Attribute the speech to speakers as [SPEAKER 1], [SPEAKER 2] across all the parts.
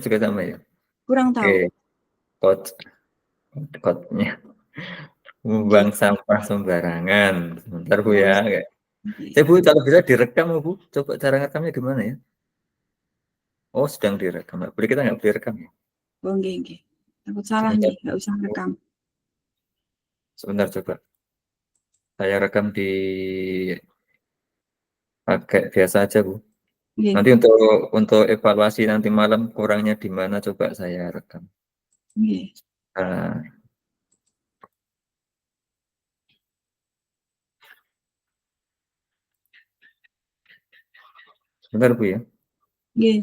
[SPEAKER 1] Juga sama ya?
[SPEAKER 2] Kurang tahu.
[SPEAKER 1] Oke, quote-nya.
[SPEAKER 2] Nggih.
[SPEAKER 1] Membuang sampah sembarangan. Sebentar Bu
[SPEAKER 2] Buang
[SPEAKER 1] ya.
[SPEAKER 2] nggih.
[SPEAKER 1] Bu, kalau bisa direkam Bu. Coba cara ngerekamnya gimana ya? Oh, sedang direkam. Boleh kita nggak boleh rekam ya?
[SPEAKER 2] Oh, nggih nggih. Takut salah
[SPEAKER 1] Sebentar,
[SPEAKER 2] nih, nggak usah rekam.
[SPEAKER 1] sebentar coba. Saya rekam di pakai biasa aja Bu.
[SPEAKER 2] Nggih.
[SPEAKER 1] Nanti untuk evaluasi nanti malam kurangnya di mana coba saya rekam.
[SPEAKER 2] Nggih.
[SPEAKER 1] Nah, sebentar Bu ya.
[SPEAKER 2] Nggih.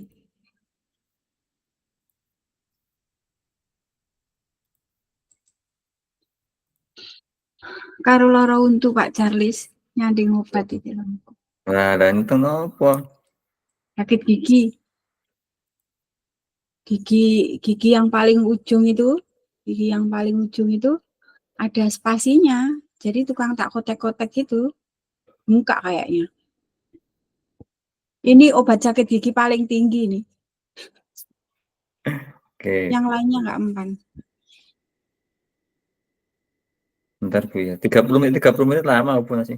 [SPEAKER 2] Karo lara untu Pak Charles, nyanding obat iki lho.
[SPEAKER 1] Nah, dan itu apa?
[SPEAKER 2] Sakit gigi. Gigi yang paling ujung itu, gigi yang paling ujung itu ada spasinya. Jadi tukang tak kotek-kotek gitu. Muka kayaknya. Ini obat sakit gigi paling tinggi nih.
[SPEAKER 1] Oke,
[SPEAKER 2] Yang lainnya nggak mempan.
[SPEAKER 1] bentar Bu ya. 30 menit lama apa sih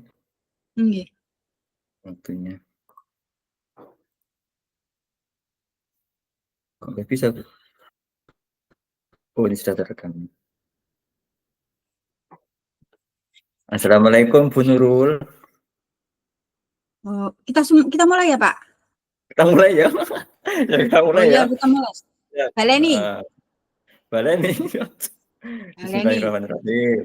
[SPEAKER 2] Nggih.
[SPEAKER 1] waktunya? Kok nggak bisa Bu? Oh, ini sudah terekam. Assalamualaikum Bu Nurul.
[SPEAKER 2] Oh, kita mulai ya, Pak?
[SPEAKER 1] Kita mulai ya. Ya, kita
[SPEAKER 2] Oh
[SPEAKER 1] mulai
[SPEAKER 2] iya,
[SPEAKER 1] ya.
[SPEAKER 2] kita mulai.
[SPEAKER 1] Ya.
[SPEAKER 2] Baleni.
[SPEAKER 1] Baleni.
[SPEAKER 2] Baleni.
[SPEAKER 1] Bismillahirrahmanirrahim.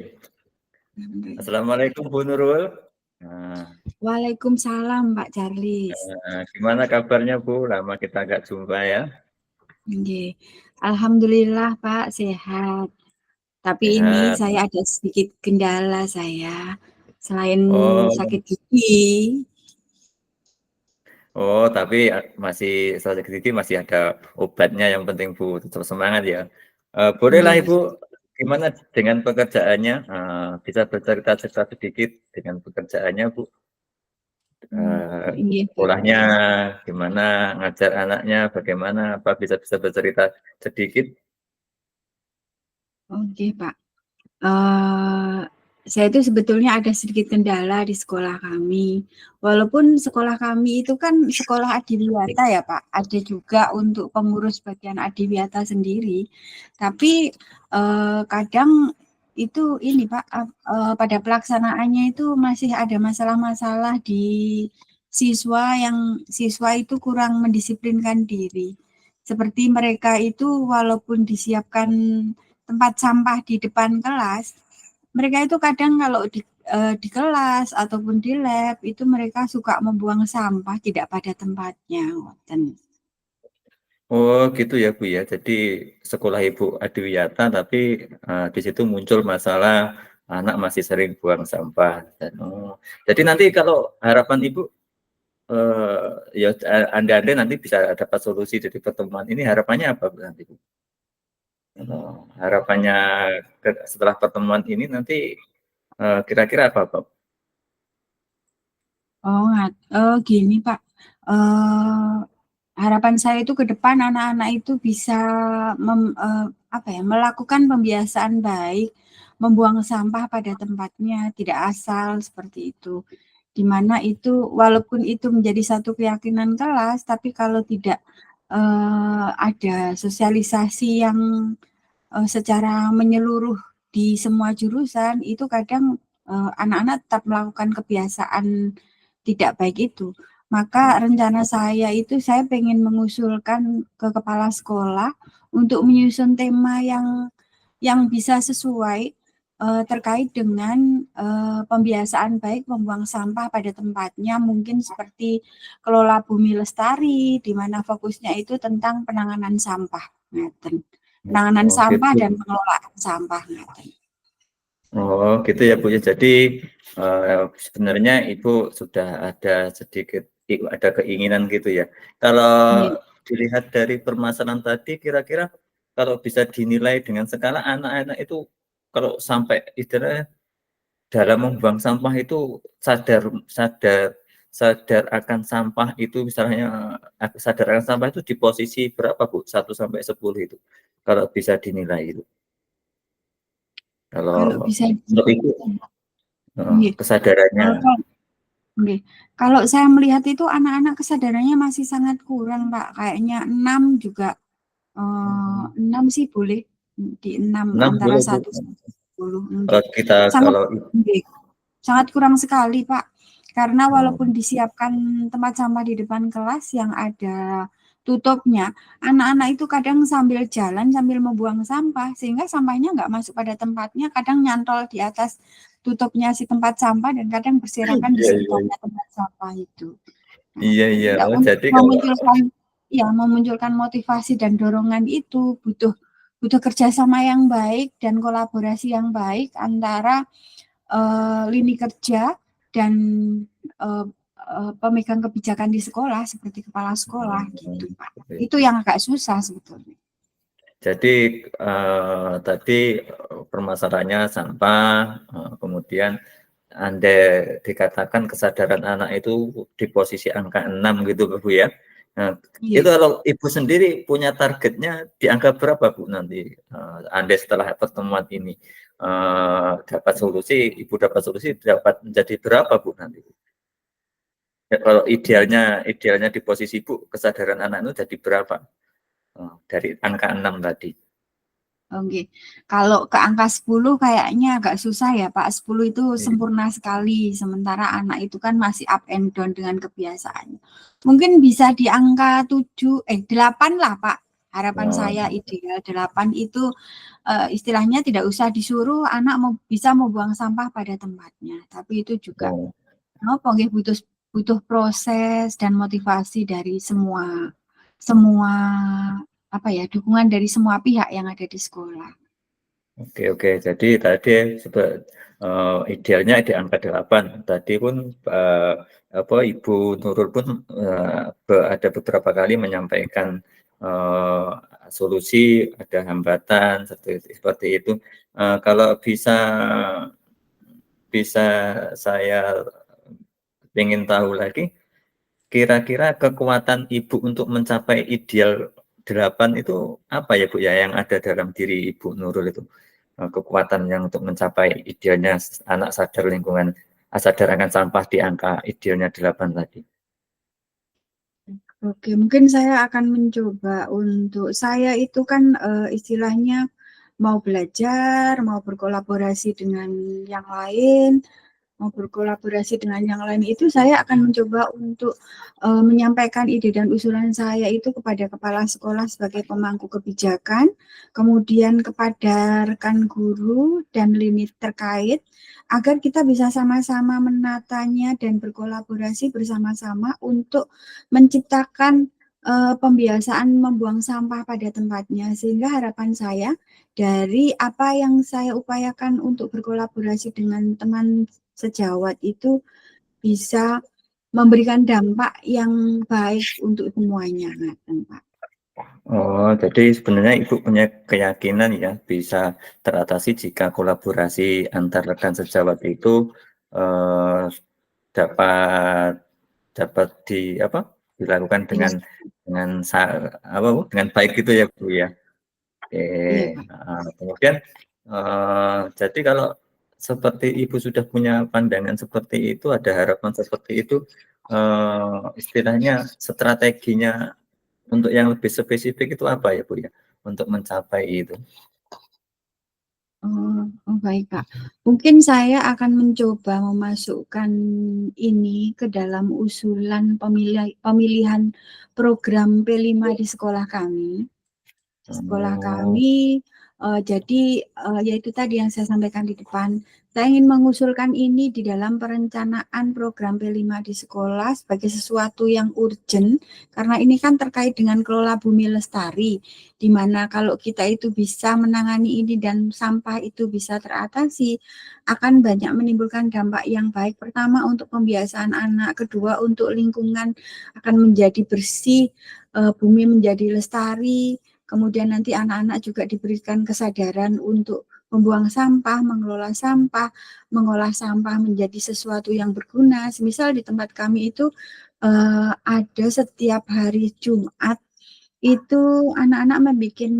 [SPEAKER 1] Assalamualaikum Bu Nurul. Nah,
[SPEAKER 2] Waalaikumsalam Pak Charles.
[SPEAKER 1] gimana kabarnya Bu? Lama kita nggak jumpa ya.
[SPEAKER 2] Nggih. Alhamdulillah Pak sehat. Tapi ini
[SPEAKER 1] Sehat.
[SPEAKER 2] saya ada sedikit kendala saya. Selain
[SPEAKER 1] Oh,
[SPEAKER 2] sakit gigi,
[SPEAKER 1] oh, tapi masih sakit gigi masih ada obatnya yang penting Bu. Tetap semangat ya. Bolehlah
[SPEAKER 2] nggih.
[SPEAKER 1] Ibu, gimana dengan pekerjaannya? Bisa bercerita-cerita sedikit dengan pekerjaannya Bu.
[SPEAKER 2] Nggih Pak.
[SPEAKER 1] Sekolahnya gimana, ngajar anaknya bagaimana, apa bisa bisa bercerita sedikit?
[SPEAKER 2] Oke Pak. Eh, saya itu sebetulnya ada sedikit kendala di sekolah kami. Walaupun sekolah kami itu kan sekolah adiwiyata ya Pak, ada juga untuk pengurus bagian adiwiyata sendiri. Tapi kadang itu ini Pak, pada pelaksanaannya itu masih ada masalah-masalah di siswa itu kurang mendisiplinkan diri. Seperti mereka itu walaupun disiapkan tempat sampah di depan kelas, mereka itu kadang kalau di kelas ataupun di lab itu mereka suka membuang sampah tidak pada tempatnya.
[SPEAKER 1] Oh gitu ya Bu ya, jadi sekolah Ibu adiwiyata tapi di situ muncul masalah anak masih sering buang sampah. Oh, jadi nanti kalau harapan Ibu, ya Anda nanti bisa dapat solusi dari pertemuan ini, harapannya apa Bu nanti Bu? Harapannya setelah pertemuan ini nanti kira-kira apa Pak?
[SPEAKER 2] Gini Pak, eh, harapan saya itu ke depan anak-anak itu bisa melakukan pembiasaan baik, membuang sampah pada tempatnya, tidak asal seperti itu. Di mana itu walaupun itu menjadi satu keyakinan kelas, tapi kalau tidak ada sosialisasi yang secara menyeluruh di semua jurusan, itu kadang anak-anak tetap melakukan kebiasaan tidak baik itu. Maka rencana saya itu saya pengen mengusulkan ke kepala sekolah untuk menyusun tema yang bisa sesuai terkait dengan pembiasaan baik membuang sampah pada tempatnya, mungkin seperti kelola bumi lestari, di mana fokusnya itu tentang penanganan sampah. Penanganan
[SPEAKER 1] Oh
[SPEAKER 2] sampah
[SPEAKER 1] gitu.
[SPEAKER 2] dan pengelolaan sampah.
[SPEAKER 1] Oh gitu ya Bu ya. Jadi sebenarnya Ibu sudah ada sedikit ada keinginan gitu ya. Kalau
[SPEAKER 2] Iya.
[SPEAKER 1] dilihat dari permasalahan tadi, kira-kira kalau bisa dinilai dengan skala anak-anak itu kalau sampai istilahnya dalam membuang sampah itu sadar sadar sadar akan sampah itu misalnya sadar akan sampah itu di posisi berapa Bu? 1 sampai 10 itu, kalau bisa dinilai itu?
[SPEAKER 2] Kalau
[SPEAKER 1] Kalau
[SPEAKER 2] bisa
[SPEAKER 1] menurut Ibu
[SPEAKER 2] nggih,
[SPEAKER 1] kesadarannya.
[SPEAKER 2] nggih. Kalau saya melihat itu anak-anak kesadarannya masih sangat kurang, Pak. Kayaknya 6 juga 6 sih boleh di 6
[SPEAKER 1] 6
[SPEAKER 2] antara
[SPEAKER 1] boleh Bu.
[SPEAKER 2] 1 sampai 10
[SPEAKER 1] Kalau
[SPEAKER 2] nggih.
[SPEAKER 1] kita
[SPEAKER 2] Sangat
[SPEAKER 1] kalau
[SPEAKER 2] nggih. Sangat kurang sekali, Pak. Karena
[SPEAKER 1] oh,
[SPEAKER 2] walaupun disiapkan tempat sampah di depan kelas yang ada tutupnya, anak-anak itu kadang sambil jalan sambil membuang sampah sehingga sampahnya nggak masuk pada tempatnya, kadang nyantol di atas tutupnya si tempat sampah dan kadang berserakan di
[SPEAKER 1] iya iya
[SPEAKER 2] sekitarnya tempat sampah itu. Nah,
[SPEAKER 1] iya iya. Oh,
[SPEAKER 2] untuk
[SPEAKER 1] jadi kalau
[SPEAKER 2] memunculkan motivasi dan dorongan itu butuh butuh kerjasama yang baik dan kolaborasi yang baik antara lini kerja dan pemegang kebijakan di sekolah seperti kepala sekolah gitu Pak. Itu yang agak susah sebetulnya.
[SPEAKER 1] jadi tadi permasalahannya sampah, kemudian Anda dikatakan kesadaran anak itu di posisi angka 6 gitu Bu ya. Nah, itu
[SPEAKER 2] Iya.
[SPEAKER 1] kalau Ibu sendiri punya targetnya di angka berapa Bu nanti Anda setelah pertemuan ini dapat solusi, Ibu dapat solusi dapat menjadi berapa Bu nanti? Ya, kalau idealnya di posisi Ibu kesadaran anak itu jadi berapa? Dari angka 6 tadi.
[SPEAKER 2] Oke. Kalau ke angka 10 kayaknya agak susah ya Pak. 10 itu sempurna sekali. Sementara anak itu kan masih up and down dengan kebiasaannya. Mungkin bisa di angka 8 lah Pak. Harapan saya ideal 8 itu istilahnya tidak usah disuruh anak bisa membuang sampah pada tempatnya. Tapi itu juga butuh butuh proses dan motivasi dari semua dukungan dari semua pihak yang ada di sekolah.
[SPEAKER 1] Oke. Jadi tadi idealnya di angka 8. Tadi pun Ibu Nurul pun ada beberapa kali menyampaikan solusi, ada hambatan seperti itu. Kalau bisa saya ingin tahu lagi, kira-kira kekuatan Ibu untuk mencapai ideal 8 itu apa ya Bu ya yang ada dalam diri Ibu Nurul itu? Kekuatan yang untuk mencapai idealnya anak sadar lingkungan, sadar akan sampah di angka idealnya 8 tadi.
[SPEAKER 2] Oke, mungkin saya akan mencoba untuk saya itu kan istilahnya mau belajar, mau berkolaborasi dengan yang lain, itu saya akan mencoba untuk menyampaikan ide dan usulan saya itu kepada kepala sekolah sebagai pemangku kebijakan, kemudian kepada rekan guru dan lini terkait, agar kita bisa sama-sama menatanya dan berkolaborasi bersama-sama untuk menciptakan pembiasaan membuang sampah pada tempatnya, sehingga harapan saya dari apa yang saya upayakan untuk berkolaborasi dengan teman sejawat itu bisa memberikan dampak yang baik untuk semuanya, Pak.
[SPEAKER 1] Oh, jadi sebenarnya Ibu punya keyakinan ya bisa teratasi jika kolaborasi antar rekan sejawat itu eh, dapat dilakukan dengan dengan baik gitu ya Bu ya. Oke.
[SPEAKER 2] Iya, Pak.
[SPEAKER 1] Kemudian jadi kalau seperti Ibu sudah punya pandangan seperti itu, ada harapan seperti itu, istilahnya strateginya untuk yang lebih spesifik itu apa ya Bu ya, untuk mencapai itu?
[SPEAKER 2] Baik, Pak. Mungkin saya akan mencoba memasukkan ini ke dalam usulan pemilihan program P5 di sekolah kami. Jadi yaitu tadi yang saya sampaikan di depan, saya ingin mengusulkan ini di dalam perencanaan program P5 di sekolah sebagai sesuatu yang urgent, karena ini kan terkait dengan kelola bumi lestari, di mana kalau kita itu bisa menangani ini dan sampah itu bisa teratasi, akan banyak menimbulkan dampak yang baik. Pertama untuk pembiasaan anak, kedua untuk lingkungan akan menjadi bersih, bumi menjadi lestari, kemudian nanti anak-anak juga diberikan kesadaran untuk membuang sampah, mengelola sampah, mengolah sampah menjadi sesuatu yang berguna. Misal di tempat kami itu ada setiap hari Jumat itu anak-anak membuat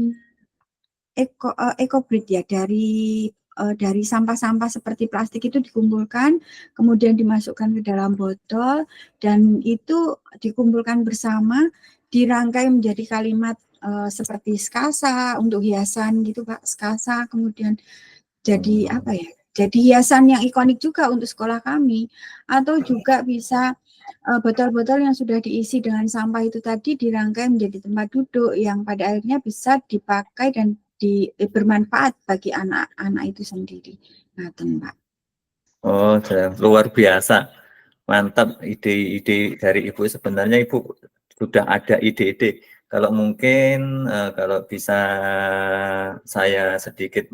[SPEAKER 2] ekobrik ya dari sampah-sampah seperti plastik itu dikumpulkan, kemudian dimasukkan ke dalam botol, dan itu dikumpulkan bersama, dirangkai menjadi kalimat seperti skasa untuk hiasan gitu Pak, skasa, kemudian jadi apa ya? Jadi hiasan yang ikonik juga untuk sekolah kami, atau juga bisa botol-botol yang sudah diisi dengan sampah itu tadi dirangkai menjadi tempat duduk yang pada akhirnya bisa dipakai dan bermanfaat bagi anak-anak itu sendiri. Nah, Mbak.
[SPEAKER 1] Oh, luar biasa. Mantap ide-ide dari Ibu. Sebenarnya Ibu sudah ada ide-ide. Kalau mungkin kalau bisa saya sedikit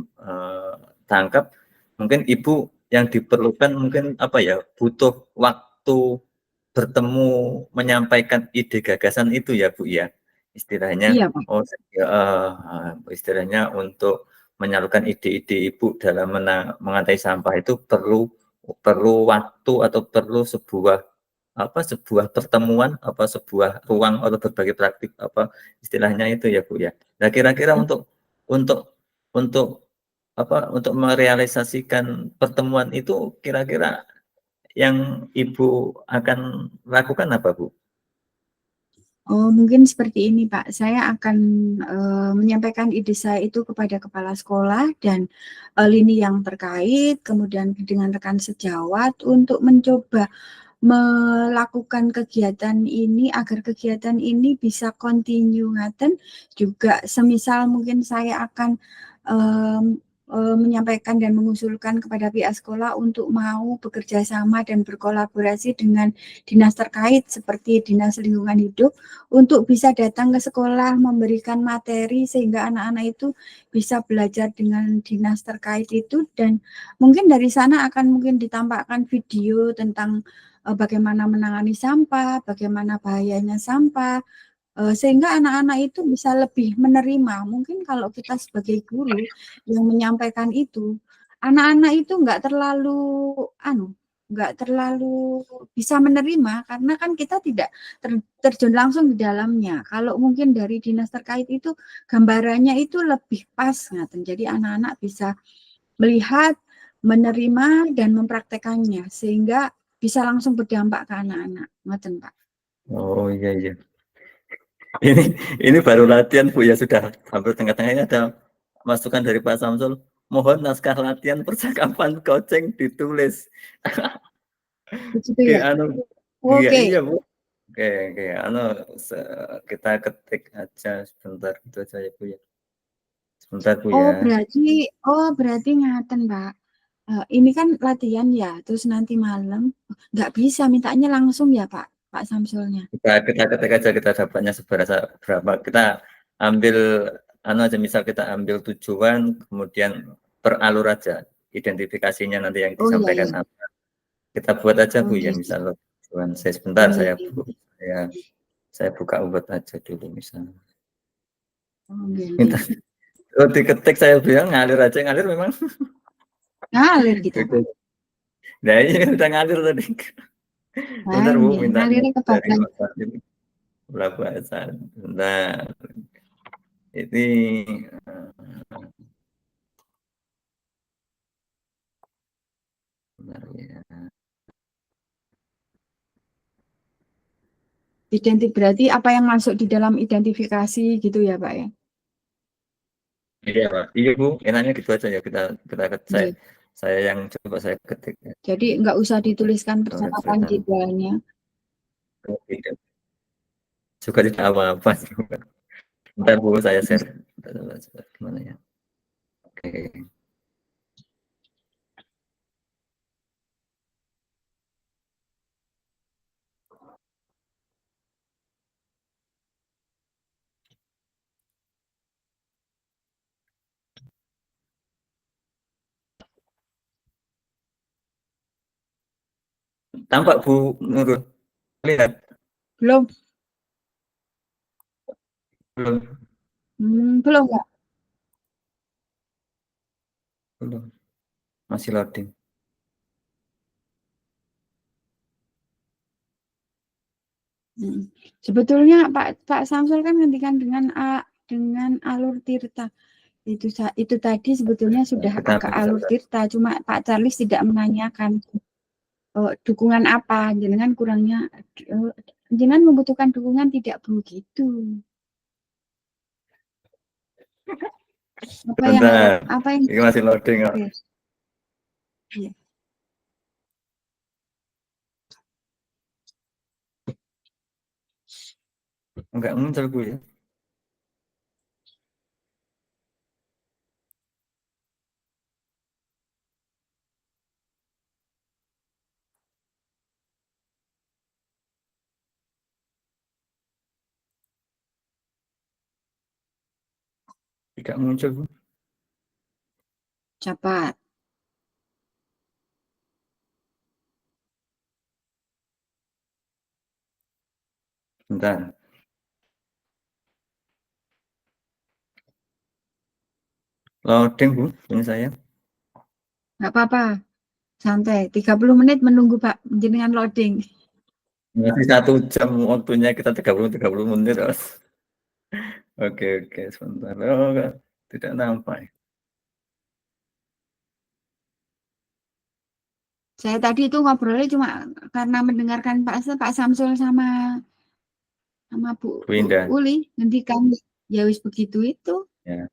[SPEAKER 1] tangkap, mungkin Ibu yang diperlukan mungkin apa ya, butuh waktu bertemu menyampaikan ide gagasan itu ya Bu ya. Istilahnya
[SPEAKER 2] Iya, Pak.
[SPEAKER 1] istilahnya untuk menyalurkan ide-ide Ibu dalam mengatai sampah itu perlu waktu atau perlu sebuah pertemuan, sebuah ruang atau berbagai praktik istilahnya itu ya Bu ya. Nah kira-kira untuk untuk untuk merealisasikan pertemuan itu kira-kira yang Ibu akan lakukan apa Bu?
[SPEAKER 2] Oh, mungkin seperti ini, Pak. Saya akan menyampaikan ide saya itu kepada kepala sekolah dan lini yang terkait, kemudian dengan rekan sejawat untuk mencoba melakukan kegiatan ini agar kegiatan ini bisa continue ngaten, juga semisal mungkin saya akan menyampaikan dan mengusulkan kepada pihak sekolah untuk mau bekerja sama dan berkolaborasi dengan dinas terkait seperti Dinas Lingkungan Hidup untuk bisa datang ke sekolah memberikan materi sehingga anak-anak itu bisa belajar dengan dinas terkait itu, dan mungkin dari sana akan mungkin ditampakkan video tentang bagaimana menangani sampah, bagaimana bahayanya sampah, sehingga anak-anak itu bisa lebih menerima. Mungkin kalau kita sebagai guru yang menyampaikan itu, anak-anak itu nggak terlalu bisa menerima karena kan kita tidak terjun langsung di dalamnya. Kalau mungkin dari dinas terkait itu gambarannya itu lebih pas ngaten. Jadi anak-anak bisa melihat, menerima dan mempraktekannya sehingga bisa langsung berdampak ke anak-anak. Ngoten, Pak.
[SPEAKER 1] Oh iya iya. Ini baru latihan Bu ya, sudah hampir tengah-tengahnya ada masukan dari Pak Samsul. Mohon naskah latihan percakapan coaching ditulis.
[SPEAKER 2] Begitu
[SPEAKER 1] Oke,
[SPEAKER 2] ya.
[SPEAKER 1] iya
[SPEAKER 2] Oke.
[SPEAKER 1] iya Bu. Oke, kita ketik aja sebentar itu aja ya Bu ya. Sebentar Bu
[SPEAKER 2] Oh,
[SPEAKER 1] ya.
[SPEAKER 2] berarti ngaten, Pak. Ini kan latihan ya, terus nanti malam nggak bisa mintanya langsung ya, Pak Samsulnya.
[SPEAKER 1] Kita ketik aja kita dapatnya berapa. Kita ambil aja misal kita ambil tujuan kemudian per alur aja identifikasinya nanti yang
[SPEAKER 2] Oh iya
[SPEAKER 1] disampaikan
[SPEAKER 2] iya.
[SPEAKER 1] apa. Kita buat aja Bu ya
[SPEAKER 2] Oke.
[SPEAKER 1] misal tujuan saya
[SPEAKER 2] Oh
[SPEAKER 1] sebentar
[SPEAKER 2] iya iya.
[SPEAKER 1] saya buka Word aja dulu misalnya.
[SPEAKER 2] Oh iya
[SPEAKER 1] Minta
[SPEAKER 2] iya.
[SPEAKER 1] diketik saya bilang ngalir memang.
[SPEAKER 2] Ngalir kita, Pak.
[SPEAKER 1] Oke. Nah ini udah ngalir tadi.
[SPEAKER 2] Nah,
[SPEAKER 1] Bentar Bu
[SPEAKER 2] iya.
[SPEAKER 1] minta
[SPEAKER 2] Ngalirnya
[SPEAKER 1] dari
[SPEAKER 2] kebablas.
[SPEAKER 1] WhatsApp ini berapa saat. Bentar. Ini bentar ya.
[SPEAKER 2] Berarti apa yang masuk di dalam identifikasi gitu ya, Pak ya?
[SPEAKER 1] Iya Pak. Iya Bu, enaknya gitu aja ya kita
[SPEAKER 2] Iya.
[SPEAKER 1] saya yang coba saya ketik ya.
[SPEAKER 2] Jadi nggak usah dituliskan
[SPEAKER 1] Coret
[SPEAKER 2] percakapan
[SPEAKER 1] coretan.
[SPEAKER 2] detailnya.
[SPEAKER 1] Tidak. Juga tidak apa-apa. Bentar Bu, saya share. Gimana ya? Oke. Tampak Bu Nurul? Lihat
[SPEAKER 2] Belum,
[SPEAKER 1] belum?
[SPEAKER 2] belum Pak.
[SPEAKER 1] Masih loading.
[SPEAKER 2] Sebetulnya Pak Samsul kan ngendikan dengan alur tirta. Itu tadi sebetulnya sudah agak alur tirta, cuma Pak Charles tidak menanyakan dukungan apa, jenengan kurangnya, jenengan membutuhkan dukungan tidak begitu. Apa yang
[SPEAKER 1] ini masih loading.
[SPEAKER 2] Okay. Ya.
[SPEAKER 1] Enggak muncul Bu ya. Tidak muncul Bu.
[SPEAKER 2] Cepat.
[SPEAKER 1] Bentar. Loading Bu, ini saya.
[SPEAKER 2] Nggak apa-apa, santai. 30 menit menunggu Pak, jenengan loading.
[SPEAKER 1] Masih 1 jam waktunya, kita 30 menit. Oke, sebentar. Oh, tidak nampak.
[SPEAKER 2] Saya tadi itu ngobrolnya cuma karena mendengarkan Pak Samsul sama Bu
[SPEAKER 1] Indah.
[SPEAKER 2] Uli, ngendikan ya wis begitu itu.
[SPEAKER 1] Ya.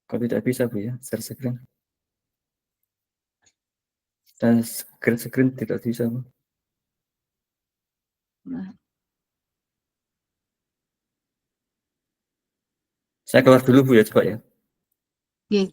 [SPEAKER 1] Kok tidak bisa Bu ya, share screen? Dan screen tidak bisa Bu.
[SPEAKER 2] Nah.
[SPEAKER 1] Saya keluar dulu Bu ya, coba ya.
[SPEAKER 2] Yeah.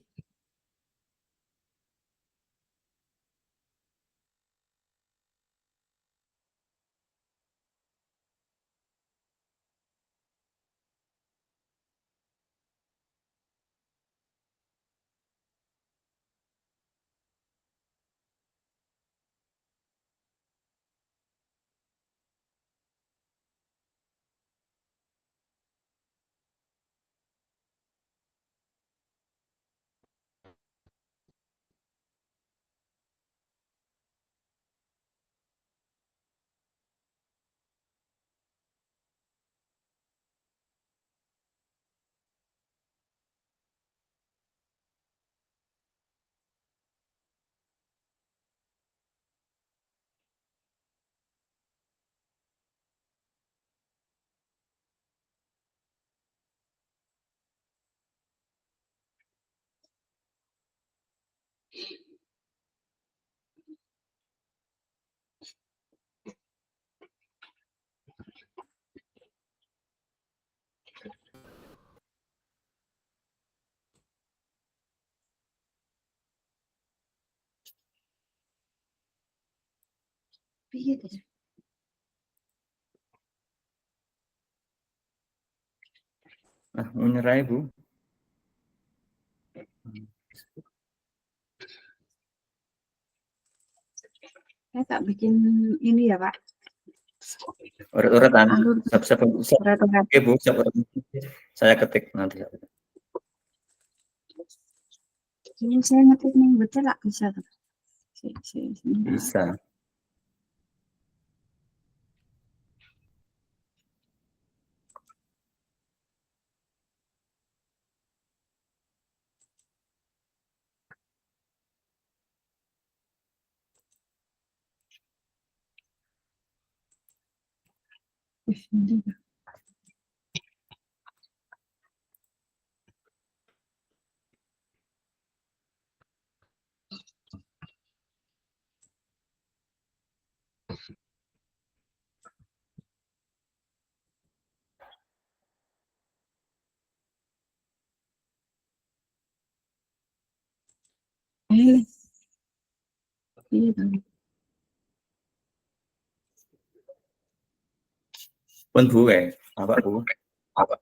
[SPEAKER 1] Nah, menyerah Bu.
[SPEAKER 2] Saya tak bikin ini ya Pak.
[SPEAKER 1] Urat-uratan.
[SPEAKER 2] Urat-urat.
[SPEAKER 1] Oke Bu, saya ketik nanti.
[SPEAKER 2] Ini saya ngetik nih betul lah bisa.
[SPEAKER 1] Bisa. Pun Bu apa Bu? Apa?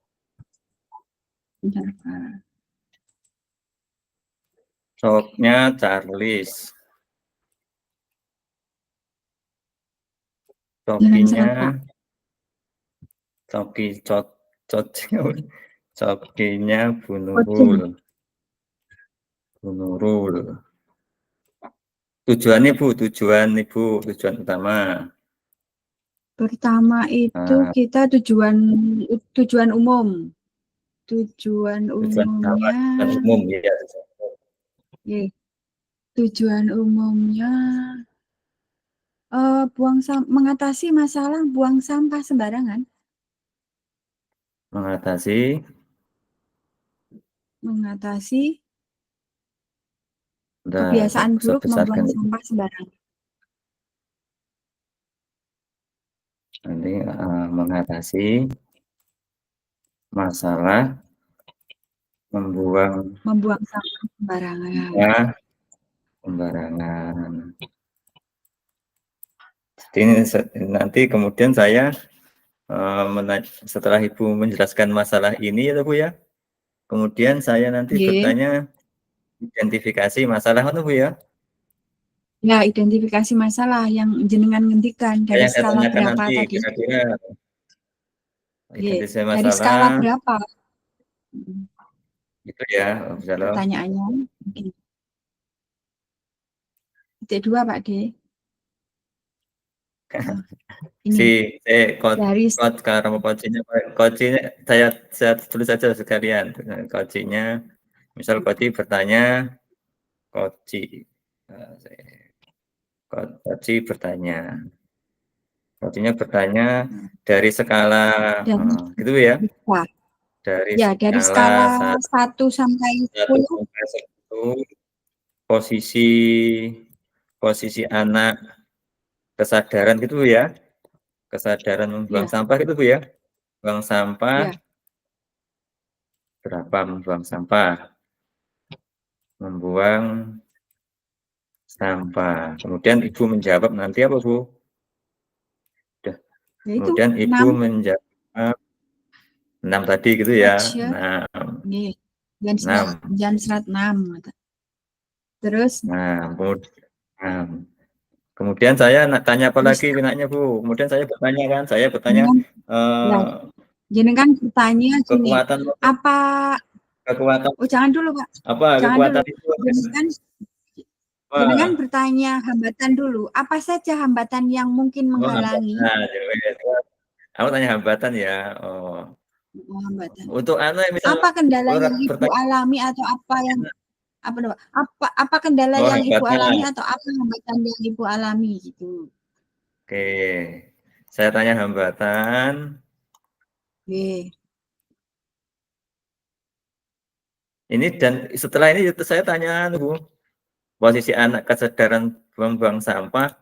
[SPEAKER 1] Shopnya Charles.
[SPEAKER 2] Jangan
[SPEAKER 1] Cokinya,
[SPEAKER 2] salah.
[SPEAKER 1] cokinya Bu
[SPEAKER 2] Kucing.
[SPEAKER 1] Nurul. Bu Nurul. Tujuannya Bu, tujuan utama.
[SPEAKER 2] Pertama itu
[SPEAKER 1] Nah,
[SPEAKER 2] kita tujuan umum. Tujuan
[SPEAKER 1] tujuan utama,
[SPEAKER 2] umumnya,
[SPEAKER 1] tujuan umum ya.
[SPEAKER 2] ya, tujuan umumnya mengatasi masalah buang sampah sembarangan.
[SPEAKER 1] Mengatasi
[SPEAKER 2] kebiasaan buruk
[SPEAKER 1] sebesar
[SPEAKER 2] membuang
[SPEAKER 1] ganti.
[SPEAKER 2] sampah sembarangan.
[SPEAKER 1] Nanti mengatasi masalah membuang
[SPEAKER 2] Sampah sembarangan.
[SPEAKER 1] Sembarangan. Jadi nanti kemudian saya setelah Ibu menjelaskan masalah ini ya Bu ya, kemudian saya nanti bertanya identifikasi masalah itu Bu ya.
[SPEAKER 2] Ya, identifikasi masalah yang jenengan ngendikan dari
[SPEAKER 1] Yang saya
[SPEAKER 2] skala
[SPEAKER 1] tanyakan
[SPEAKER 2] berapa
[SPEAKER 1] nanti
[SPEAKER 2] tadi?
[SPEAKER 1] kira-kira identifikasi
[SPEAKER 2] Dari skala
[SPEAKER 1] masalah
[SPEAKER 2] berapa?
[SPEAKER 1] itu ya, misalnya
[SPEAKER 2] Pertanyaannya. Titik 2, Pak D. Ini dari
[SPEAKER 1] kocinya saya tulis saja sekalian kocinya. Misal koci bertanya, koci bertanya. Kocinya bertanya dari skala gitu ya. Dari
[SPEAKER 2] dari
[SPEAKER 1] skala
[SPEAKER 2] skala 1 sampai 10.
[SPEAKER 1] sampai 10 posisi anak kesadaran gitu Bu ya. Kesadaran membuang sampah gitu Bu ya. Buang sampah berapa membuang sampah? Membuang sampah. Kemudian Ibu menjawab nanti apa Bu? Kemudian Ibu menjawab 6 tadi gitu ya. 6.
[SPEAKER 2] Jangan serat 6. Terus?
[SPEAKER 1] Kemudian saya tanya apa lagi pinanya Bu? Kemudian saya bertanya
[SPEAKER 2] Jenengan bertanya gini,
[SPEAKER 1] kekuatan
[SPEAKER 2] jangan dulu Pak.
[SPEAKER 1] apa
[SPEAKER 2] Jangan
[SPEAKER 1] kekuatan
[SPEAKER 2] dulu.
[SPEAKER 1] itu?
[SPEAKER 2] Jenengan bertanya hambatan dulu. Apa saja hambatan yang mungkin menghalangi?
[SPEAKER 1] Aku tanya hambatan ya.
[SPEAKER 2] Hambatan.
[SPEAKER 1] Untuk
[SPEAKER 2] apa kendala yang Ibu alami atau apa kendala yang Ibu alami atau apa hambatan yang Ibu alami gitu.
[SPEAKER 1] Oke. Saya tanya hambatan. Ini dan setelah ini saya tanya Bu, posisi anak kesadaran buang sampah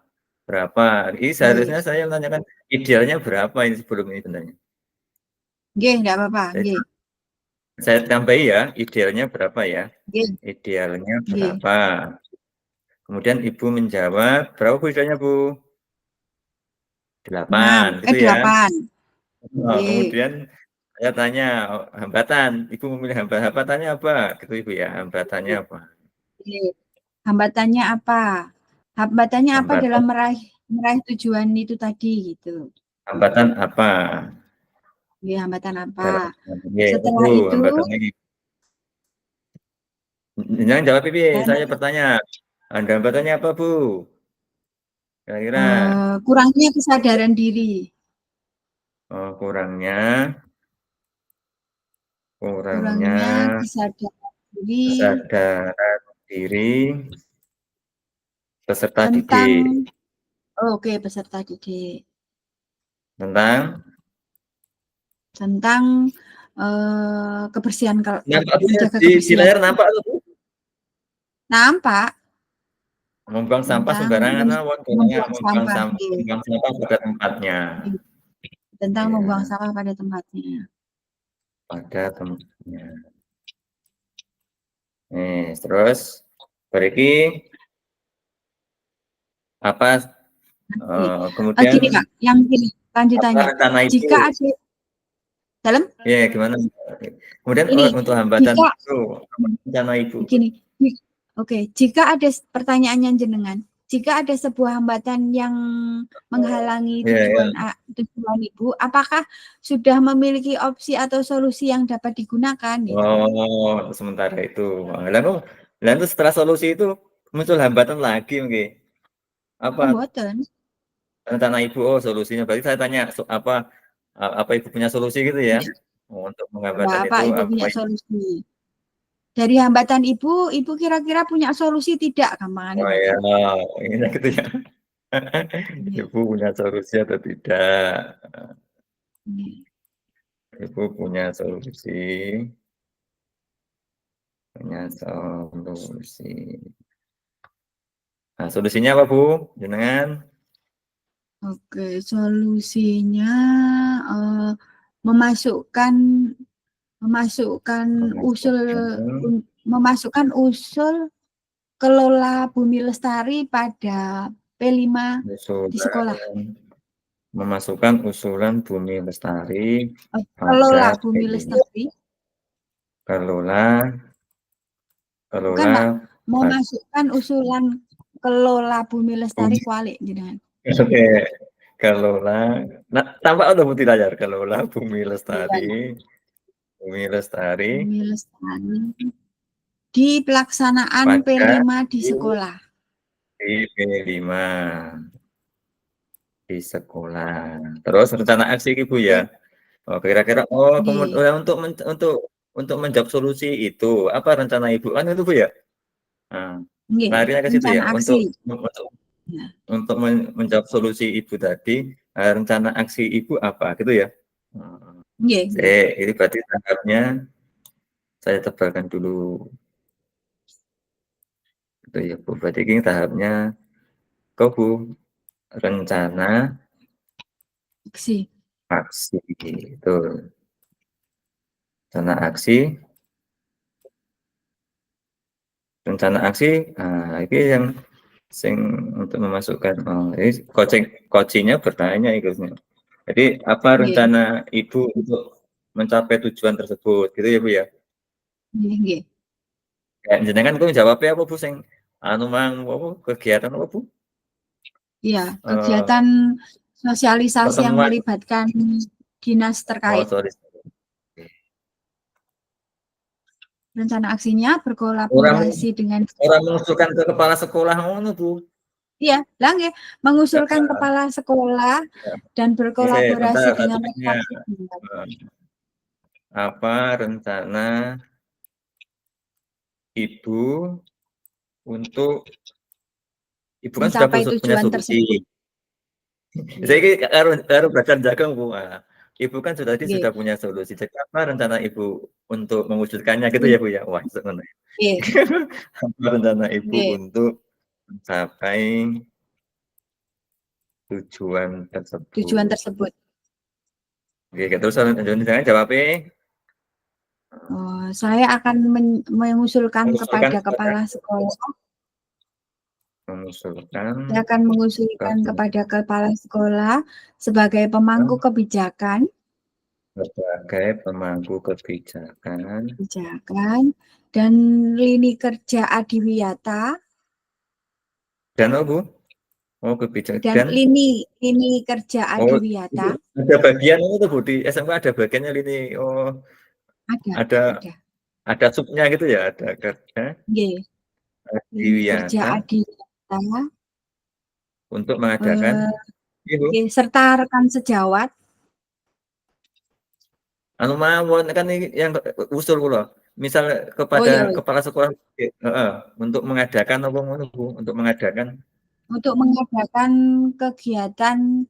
[SPEAKER 1] berapa? Ini seharusnya saya menanyakan idealnya berapa ini sebelum ini sebenarnya.
[SPEAKER 2] Enggak apa-apa.
[SPEAKER 1] Saya tambahi ya, idealnya berapa ya? Idealnya berapa? Kemudian Ibu menjawab, berapa Bu idealnya Bu? 8, gitu ya.
[SPEAKER 2] 8.
[SPEAKER 1] Kemudian saya tanya hambatan, Ibu memilih hambatannya apa? Gitu Ibu ya, hambatannya apa?
[SPEAKER 2] Hambatannya apa? Hambatannya apa dalam meraih tujuan itu tadi gitu.
[SPEAKER 1] Hambatan apa?
[SPEAKER 2] Hambatan apa? Setelah
[SPEAKER 1] itu,
[SPEAKER 2] itu
[SPEAKER 1] jangan jawab Pipi, saya bertanya. Hambatannya apa Bu? Kira-kira
[SPEAKER 2] kurangnya kesadaran diri.
[SPEAKER 1] Kurangnya kesadaran diri peserta didik.
[SPEAKER 2] Oke, peserta didik.
[SPEAKER 1] Tentang
[SPEAKER 2] kebersihan
[SPEAKER 1] menjaga kebersihan. Di layar nampak tuh Bu?
[SPEAKER 2] Nampak.
[SPEAKER 1] Membuang sampah sembarangan, membuang sampah pada tempatnya.
[SPEAKER 2] Tentang membuang sampah pada tempatnya.
[SPEAKER 1] Terus berarti apa? Kemudian
[SPEAKER 2] gini Pak, yang gini lanjutannya. Jika ada dalam?
[SPEAKER 1] Ya, gimana? Kemudian untuk hambatan itu rencana Ibu.
[SPEAKER 2] Gini. Oke, jika ada pertanyaannya jenengan, jika ada sebuah hambatan yang menghalangi
[SPEAKER 1] Ya, ya.
[SPEAKER 2] tujuan Ibu, apakah sudah memiliki opsi atau solusi yang dapat digunakan gitu?
[SPEAKER 1] Oh, sementara itu. Lalu setelah solusi itu muncul hambatan lagi mungkin.
[SPEAKER 2] Oh,
[SPEAKER 1] Apa
[SPEAKER 2] mboten.
[SPEAKER 1] rencana Ibu? Oh, solusinya. Berarti saya tanya apa Ibu punya solusi gitu ya?
[SPEAKER 2] Iya.
[SPEAKER 1] Oh, untuk
[SPEAKER 2] Ya,
[SPEAKER 1] menghambatan
[SPEAKER 2] apa
[SPEAKER 1] itu
[SPEAKER 2] Ibu
[SPEAKER 1] apa?
[SPEAKER 2] punya solusi? Dari hambatan Ibu, Ibu kira-kira punya solusi tidak? Gampangannya
[SPEAKER 1] Oh ya,
[SPEAKER 2] ngoten.
[SPEAKER 1] ini gitu ya.
[SPEAKER 2] Iya.
[SPEAKER 1] Ibu punya solusi atau tidak?
[SPEAKER 2] Iya.
[SPEAKER 1] Ibu punya solusi, punya solusi. Nah, solusinya apa, Bu? Jenengan
[SPEAKER 2] Oke, solusinya eh, memasukkan memasukkan usul
[SPEAKER 1] memasukkan
[SPEAKER 2] memasukkan usul kelola Bumi Lestari pada P5 di sekolah.
[SPEAKER 1] usulan, memasukkan usulan Bumi Lestari pada
[SPEAKER 2] Kelola Bumi
[SPEAKER 1] PI.
[SPEAKER 2] Lestari,
[SPEAKER 1] Kelola,
[SPEAKER 2] bukan
[SPEAKER 1] kelola,
[SPEAKER 2] Pak,
[SPEAKER 1] Pak.
[SPEAKER 2] memasukkan usulan kelola Bumi Lestari
[SPEAKER 1] Bumi.
[SPEAKER 2] kualik jenengan.
[SPEAKER 1] Oke, kelola. Nah, tampak ada putih layar. Kelola Bumi
[SPEAKER 2] Iya,
[SPEAKER 1] Lestari, Bumi Lestari
[SPEAKER 2] Bumi Lestari di pelaksanaan
[SPEAKER 1] pada
[SPEAKER 2] P5 di sekolah.
[SPEAKER 1] di P5 di sekolah. Terus rencana aksi Ibu ya.
[SPEAKER 2] Oke,
[SPEAKER 1] Oh, kira-kira
[SPEAKER 2] nggih.
[SPEAKER 1] untuk menjawab solusi itu apa rencana Ibu kan itu Bu ya? Nah,
[SPEAKER 2] Nggih,
[SPEAKER 1] larinya ke situ
[SPEAKER 2] rencana
[SPEAKER 1] ya
[SPEAKER 2] aksi. Ya,
[SPEAKER 1] untuk menjawab solusi Ibu tadi, rencana aksi Ibu apa gitu ya? Heeh.
[SPEAKER 2] nggih, nggih.
[SPEAKER 1] Ini berarti tahapnya saya tebalkan dulu gitu ya Bu. Berarti ini tahapnya ke Bu, rencana
[SPEAKER 2] Aksi.
[SPEAKER 1] aksi itu. Rencana aksi, ini yang sing untuk memasukkan ini coachingnya bertanya ikutnya. Jadi apa
[SPEAKER 2] Nggih,
[SPEAKER 1] rencana Ibu untuk mencapai tujuan tersebut gitu ya Bu ya?
[SPEAKER 2] nggih, nggih.
[SPEAKER 1] Ya jenengan ku jawabnya apa Bu sing anu mang apa kegiatan apa Bu?
[SPEAKER 2] Iya,
[SPEAKER 1] Eh,
[SPEAKER 2] kegiatan sosialisasi yang
[SPEAKER 1] pertemuan
[SPEAKER 2] melibatkan dinas
[SPEAKER 1] oh
[SPEAKER 2] terkait.
[SPEAKER 1] sorry.
[SPEAKER 2] Rencana aksinya
[SPEAKER 1] Orang
[SPEAKER 2] berkolaborasi dengan
[SPEAKER 1] orang mengusulkan ke kepala sekolah ngono Bu.
[SPEAKER 2] iya, lah nggih, mengusulkan
[SPEAKER 1] Ya,
[SPEAKER 2] kepala sekolah
[SPEAKER 1] ya.
[SPEAKER 2] dan
[SPEAKER 1] Ini
[SPEAKER 2] berkolaborasi
[SPEAKER 1] bentar
[SPEAKER 2] dengan
[SPEAKER 1] tulisnya.
[SPEAKER 2] rekan sekolah
[SPEAKER 1] Apa rencana Ibu untuk Ibu kan sudah
[SPEAKER 2] mencapai
[SPEAKER 1] punya
[SPEAKER 2] tujuan
[SPEAKER 1] solusi.
[SPEAKER 2] tersebut.
[SPEAKER 1] Saya
[SPEAKER 2] Nggih,
[SPEAKER 1] ini karo belajar jagang Bu. Ibu kan
[SPEAKER 2] nggih,
[SPEAKER 1] sudah punya solusi. Jadi apa rencana Ibu untuk mewujudkannya gitu ya
[SPEAKER 2] nggih,
[SPEAKER 1] Bu ya? Wah, itu ngono ya.
[SPEAKER 2] nggih,
[SPEAKER 1] Apa rencana Ibu
[SPEAKER 2] nggih.
[SPEAKER 1] untuk mencapai tujuan
[SPEAKER 2] Tujuan
[SPEAKER 1] tersebut?
[SPEAKER 2] tersebut.
[SPEAKER 1] Oke, terus jangan jawabnya
[SPEAKER 2] Saya akan mengusulkan
[SPEAKER 1] mengusulkan
[SPEAKER 2] kepada
[SPEAKER 1] kepada
[SPEAKER 2] kepala sekolah.
[SPEAKER 1] mengusulkan
[SPEAKER 2] Saya akan mengusulkan kepada kepala sekolah sebagai pemangku kebijakan,
[SPEAKER 1] sebagai pemangku kebijakan
[SPEAKER 2] dan lini kerja Adiwiyata
[SPEAKER 1] dan apa Bu? Oh, kebijakan
[SPEAKER 2] dan
[SPEAKER 1] dan
[SPEAKER 2] lini kerja
[SPEAKER 1] oh itu
[SPEAKER 2] Adiwiyata
[SPEAKER 1] ada bagian itu Bu di SMK ada bagiannya ini. Oh, ada
[SPEAKER 2] ada.
[SPEAKER 1] ada subnya gitu ya, ada kerja
[SPEAKER 2] Nggih, lini kerja
[SPEAKER 1] Adiwiyata
[SPEAKER 2] Adiwiyata
[SPEAKER 1] untuk mengadakan
[SPEAKER 2] eh,
[SPEAKER 1] itu.
[SPEAKER 2] nggih, serta rekan sejawat.
[SPEAKER 1] Anu mawon kan ini yang usul kula. Misal
[SPEAKER 2] Oh
[SPEAKER 1] kepada
[SPEAKER 2] iya,
[SPEAKER 1] kepala sekolah untuk mengadakan apa ngono Bu, untuk mengadakan
[SPEAKER 2] untuk mengadakan kegiatan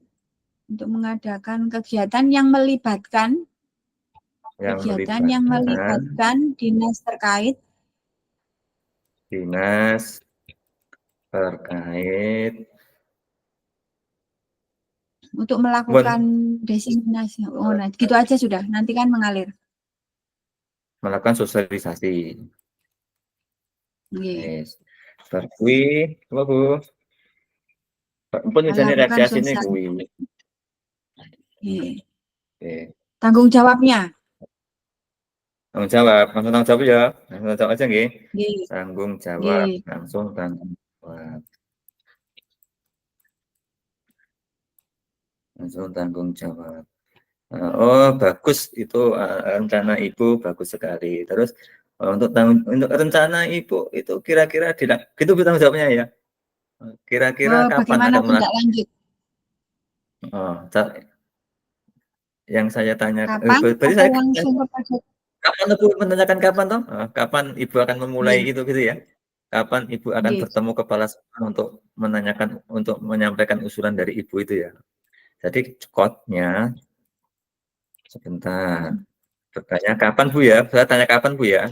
[SPEAKER 2] kegiatan yang melibatkan
[SPEAKER 1] yang melibatkan
[SPEAKER 2] dinas terkait
[SPEAKER 1] dinas terkait
[SPEAKER 2] untuk melakukan
[SPEAKER 1] buat
[SPEAKER 2] diseminasi. Oh, nah, gitu aja sudah. Nanti kan mengalir.
[SPEAKER 1] melakukan sosialisasi.
[SPEAKER 2] Nggih.
[SPEAKER 1] Yes. Bar kuwi apa Bu? Ampun jane reaksi
[SPEAKER 2] Melakukan
[SPEAKER 1] asine
[SPEAKER 2] sosial.
[SPEAKER 1] kuwi.
[SPEAKER 2] Nggih.
[SPEAKER 1] Oke.
[SPEAKER 2] Tanggung jawabnya.
[SPEAKER 1] Tanggung jawab, langsung tanggung jawab ya. Langsung tanggung jawab aja nggih.
[SPEAKER 2] Nggih.
[SPEAKER 1] Tanggung jawab,
[SPEAKER 2] Nggih.
[SPEAKER 1] langsung tanggung jawab. langsung tanggung jawab. Oh, bagus itu rencana Ibu bagus sekali. Terus untuk rencana Ibu itu kira-kira gitu tanggung jawabnya ya. Kira-kira kapan
[SPEAKER 2] Bagaimana
[SPEAKER 1] akan
[SPEAKER 2] tindak
[SPEAKER 1] melakukan?
[SPEAKER 2] lanjut?
[SPEAKER 1] Oh, yang saya tanya,
[SPEAKER 2] Kapan
[SPEAKER 1] berarti
[SPEAKER 2] atau
[SPEAKER 1] saya
[SPEAKER 2] langsung kepada
[SPEAKER 1] kapan Ibu menanyakan kapan toh? Kapan Ibu akan memulai
[SPEAKER 2] iya,
[SPEAKER 1] gitu ya? Kapan Ibu akan
[SPEAKER 2] iya.
[SPEAKER 1] bertemu kepala sekolah untuk menyampaikan usulan dari Ibu itu ya? Jadi code-nya sebentar. Bertanya kapan Bu ya? Saya tanya kapan Bu ya?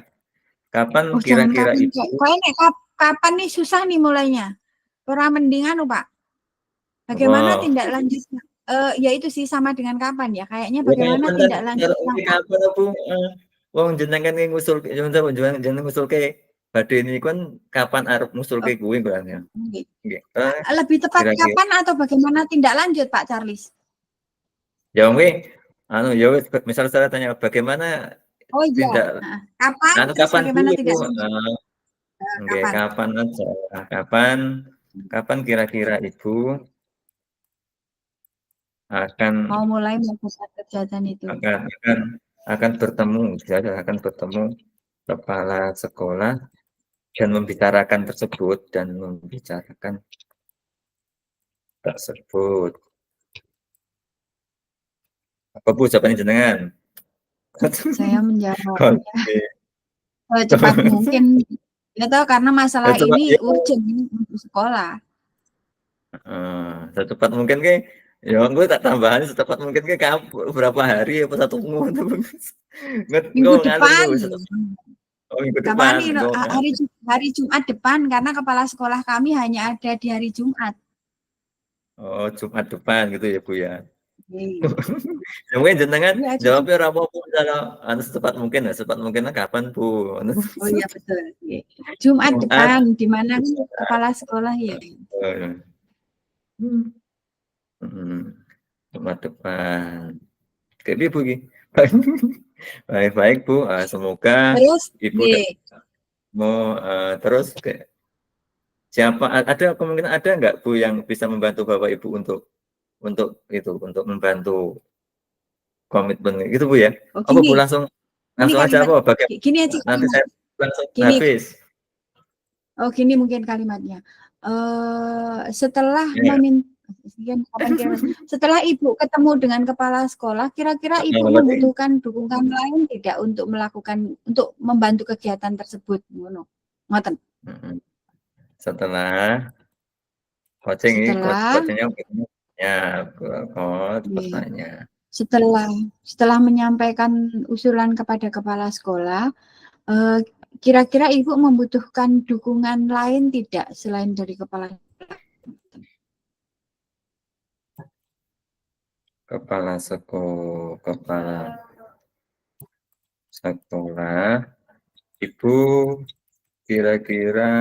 [SPEAKER 1] Kapan
[SPEAKER 2] Oh, jangan
[SPEAKER 1] kira-kira
[SPEAKER 2] kapan,
[SPEAKER 1] Ibu?
[SPEAKER 2] kayaknya kapan nih susah nih mulainya. Orang mendingan, Pak. Bagaimana
[SPEAKER 1] Oh,
[SPEAKER 2] tindak lanjutnya? Ya itu sih sama dengan kapan ya. Kayaknya
[SPEAKER 1] ya
[SPEAKER 2] bagaimana
[SPEAKER 1] kapan kan?
[SPEAKER 2] tindak lanjut yang
[SPEAKER 1] Kapan Bu? Wong jenengan ngusul, jenengan ngusul ke badhe ini kan kapan arep ngusul ke kuwi bilangnya.
[SPEAKER 2] oke.
[SPEAKER 1] Nggih.
[SPEAKER 2] Lebih tepat
[SPEAKER 1] Kira-kira.
[SPEAKER 2] kapan atau bagaimana tindak lanjut, Pak Charles?
[SPEAKER 1] Ya weh, ya wes, misal saya tanya bagaimana
[SPEAKER 2] Oh iya,
[SPEAKER 1] tindak,
[SPEAKER 2] kapan terus
[SPEAKER 1] kapan
[SPEAKER 2] bagaimana
[SPEAKER 1] dulu Bu?
[SPEAKER 2] tindak lanjut?
[SPEAKER 1] Nggih,
[SPEAKER 2] Kapan?
[SPEAKER 1] kapan aja, kapan kira-kira Ibu akan
[SPEAKER 2] Mau mulai melakukan kegiatan itu.
[SPEAKER 1] akan akan akan bertemu, akan bertemu kepala sekolah dan membicarakan tersebut. Apa Bu jawabannya jenengan?
[SPEAKER 2] Saya menjawab
[SPEAKER 1] Oke.
[SPEAKER 2] secepat mungkin. Ya tahu karena masalah
[SPEAKER 1] Coba
[SPEAKER 2] ini
[SPEAKER 1] ya,
[SPEAKER 2] urgent ini untuk sekolah.
[SPEAKER 1] secepat mungkin ke, ya gue tak tambahan secepat mungkin ke berapa hari apa 1 minggu.
[SPEAKER 2] Minggu
[SPEAKER 1] Ngalur
[SPEAKER 2] depan.
[SPEAKER 1] gue minggu
[SPEAKER 2] Kapan
[SPEAKER 1] depan
[SPEAKER 2] nih
[SPEAKER 1] engko
[SPEAKER 2] hari Jumat depan karena kepala sekolah kami hanya ada di hari Jumat.
[SPEAKER 1] oh, Jumat depan gitu ya, Bu, ya.
[SPEAKER 2] Oke.
[SPEAKER 1] Ya mungkin jenengan
[SPEAKER 2] Ya,
[SPEAKER 1] jawabnya ora apa-apa kalau secepat mungkin ya, secepat mungkinnya kapan, Bu?
[SPEAKER 2] oh iya betul. Oke. Jumat
[SPEAKER 1] Jumat.
[SPEAKER 2] depan di mana kepala sekolah ya.
[SPEAKER 1] Hmm. Jumat depan. Kayak Bu iki. Baik-baik, Bu, semoga
[SPEAKER 2] Terus,
[SPEAKER 1] Ibu mau terus siapa ada kemungkinan ada nggak Bu yang bisa membantu Bapak Ibu untuk membantu komitmen gitu Bu ya?
[SPEAKER 2] oh
[SPEAKER 1] Apa Bu
[SPEAKER 2] gini,
[SPEAKER 1] langsung
[SPEAKER 2] ini
[SPEAKER 1] langsung aja
[SPEAKER 2] kalimat,
[SPEAKER 1] apa bagaimana
[SPEAKER 2] gini aja
[SPEAKER 1] nanti
[SPEAKER 2] kalimat,
[SPEAKER 1] saya langsung
[SPEAKER 2] gini,
[SPEAKER 1] habis?
[SPEAKER 2] oh gini mungkin kalimatnya. Setelah
[SPEAKER 1] Ya.
[SPEAKER 2] setelah Ibu ketemu dengan kepala sekolah, kira-kira Ibu
[SPEAKER 1] Berarti
[SPEAKER 2] membutuhkan dukungan lain tidak untuk membantu kegiatan tersebut, ngono. Ngoten.
[SPEAKER 1] setelah coaching ini
[SPEAKER 2] Setelah
[SPEAKER 1] coachingnya ya
[SPEAKER 2] Iya.
[SPEAKER 1] pertanyaan.
[SPEAKER 2] Setelah menyampaikan usulan kepada kepala sekolah, kira-kira Ibu membutuhkan dukungan lain tidak selain dari kepala
[SPEAKER 1] Kepala sekolah, Ibu kira-kira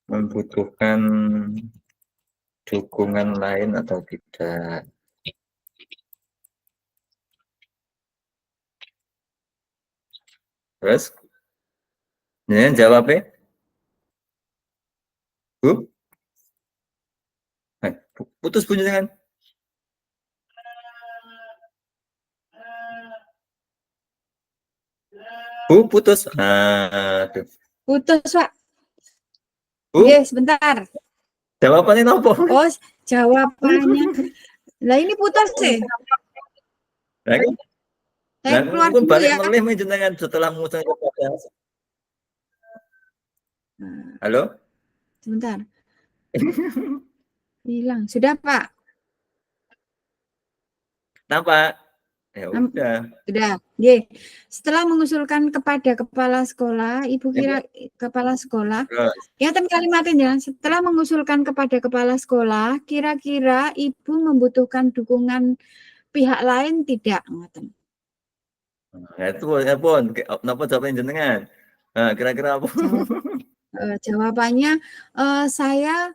[SPEAKER 1] membutuhkan dukungan lain atau tidak? Terus, ini jawabnya, Bu? Putus bunyi dengan Bu, putus. Aduh.
[SPEAKER 2] Putus, Pak.
[SPEAKER 1] Bu,
[SPEAKER 2] Oke, sebentar.
[SPEAKER 1] jawabannya apa?
[SPEAKER 2] Oh, jawabannya. Lah ini putus sih. Saya keluar
[SPEAKER 1] Pun
[SPEAKER 2] dulu
[SPEAKER 1] balik
[SPEAKER 2] ya.
[SPEAKER 1] melih jenengan setelah mengucapkan kepada. Halo?
[SPEAKER 2] Sebentar. Hilang. Sudah, Pak?
[SPEAKER 1] Nampak? Ya udah.
[SPEAKER 2] Sudah. Ye. Setelah mengusulkan kepada kepala sekolah, Ibu kira kepala sekolah,
[SPEAKER 1] Terus,
[SPEAKER 2] ya kalimatnya, setelah mengusulkan kepada kepala sekolah, kira-kira Ibu membutuhkan dukungan pihak lain tidak?
[SPEAKER 1] ya itu ya pun, kenapa jawabnya jenengan? Kira-kira apa?
[SPEAKER 2] Jawabannya, saya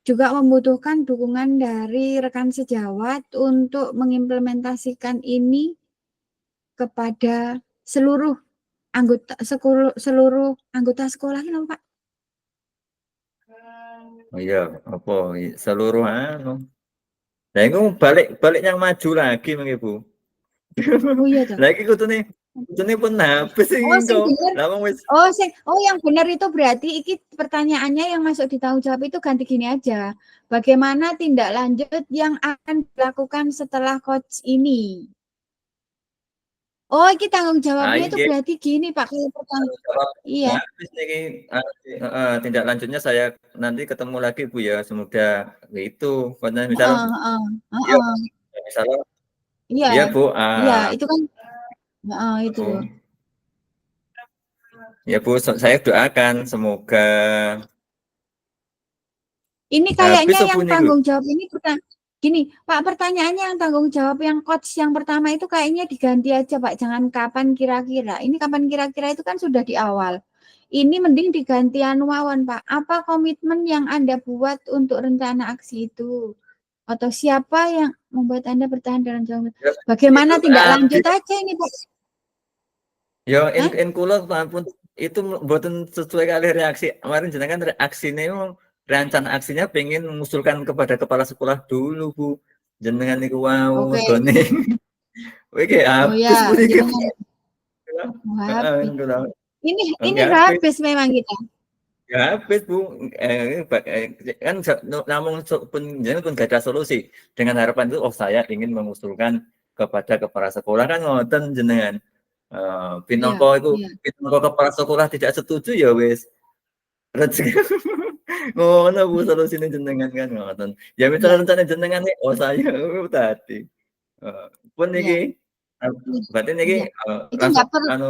[SPEAKER 2] juga membutuhkan dukungan dari rekan sejawat untuk mengimplementasikan ini kepada seluruh anggota seluruh anggota sekolah ini, Pak.
[SPEAKER 1] Oh iya, apa seluruh anu. Nah, itu balik yang maju lagi Mang Ibu.
[SPEAKER 2] Oh iya toh.
[SPEAKER 1] Lah iki kutune pun habis iki
[SPEAKER 2] Oh sing
[SPEAKER 1] engko.
[SPEAKER 2] bener.
[SPEAKER 1] Lah wong wis
[SPEAKER 2] Oh yang benar itu berarti iki pertanyaannya yang masuk di tanggung jawab itu ganti gini aja. Bagaimana tindak lanjut yang akan dilakukan setelah coach ini? Oh, iki tanggung jawabnya itu
[SPEAKER 1] nggih
[SPEAKER 2] berarti gini Pak, kalau pertanyaan.
[SPEAKER 1] jawab
[SPEAKER 2] Iya.
[SPEAKER 1] habis niki heeh, tindak lanjutnya saya nanti ketemu lagi Bu ya, semudah itu pokoknya misal
[SPEAKER 2] Heeh, heeh,
[SPEAKER 1] iya
[SPEAKER 2] heeh.
[SPEAKER 1] misalnya
[SPEAKER 2] Iya.
[SPEAKER 1] iya Bu,
[SPEAKER 2] Iya, itu kan heeh, itu.
[SPEAKER 1] Bu. Ya Bu, saya doakan semoga
[SPEAKER 2] Ini
[SPEAKER 1] habis
[SPEAKER 2] kayaknya
[SPEAKER 1] Bu
[SPEAKER 2] yang
[SPEAKER 1] niku.
[SPEAKER 2] tanggung jawab ini gini, Pak, pertanyaannya yang tanggung jawab yang coach yang pertama itu kayaknya diganti aja, Pak. Jangan kapan kira-kira. Ini kapan kira-kira itu kan sudah di awal. Ini mending diganti Wawan, Pak. Apa komitmen yang Anda buat untuk rencana aksi itu? Atau siapa yang membuat Anda bertahan dalam jalan?
[SPEAKER 1] Ya, itu
[SPEAKER 2] Bagaimana tindak
[SPEAKER 1] tadi
[SPEAKER 2] lanjut aja ini, Pak?
[SPEAKER 1] ya
[SPEAKER 2] Hah?
[SPEAKER 1] kula ampun itu mboten sesuai kali reaksi. Kemarin jenengan reaksine rencana aksinya pengen mengusulkan kepada kepala sekolah dulu, Bu. Jenengan niku wau
[SPEAKER 2] Oke.
[SPEAKER 1] megone. Iki
[SPEAKER 2] Oh
[SPEAKER 1] habis
[SPEAKER 2] ya,
[SPEAKER 1] Bu iki.
[SPEAKER 2] jenengan
[SPEAKER 1] Heeh,
[SPEAKER 2] habis.
[SPEAKER 1] kula.
[SPEAKER 2] Ini
[SPEAKER 1] Enggak habis.
[SPEAKER 2] habis memang kita.
[SPEAKER 1] Ya habis Bu, kan namun pun jenengan pun gak ada solusi. Dengan harapan itu, oh saya ingin mengusulkan kepada kepala sekolah kan ngoten jenengan.
[SPEAKER 2] Iya, iya,
[SPEAKER 1] Pinangka kepala sekolah tidak setuju ya wis. Rezeki ngono Bu solusine jenengan kan ngoten. Ya
[SPEAKER 2] iya,
[SPEAKER 1] misalnya rencana jenengan nih, oh saya tadi. Pun
[SPEAKER 2] iya,
[SPEAKER 1] niki berarti niki
[SPEAKER 2] iya. Itu
[SPEAKER 1] langsung anu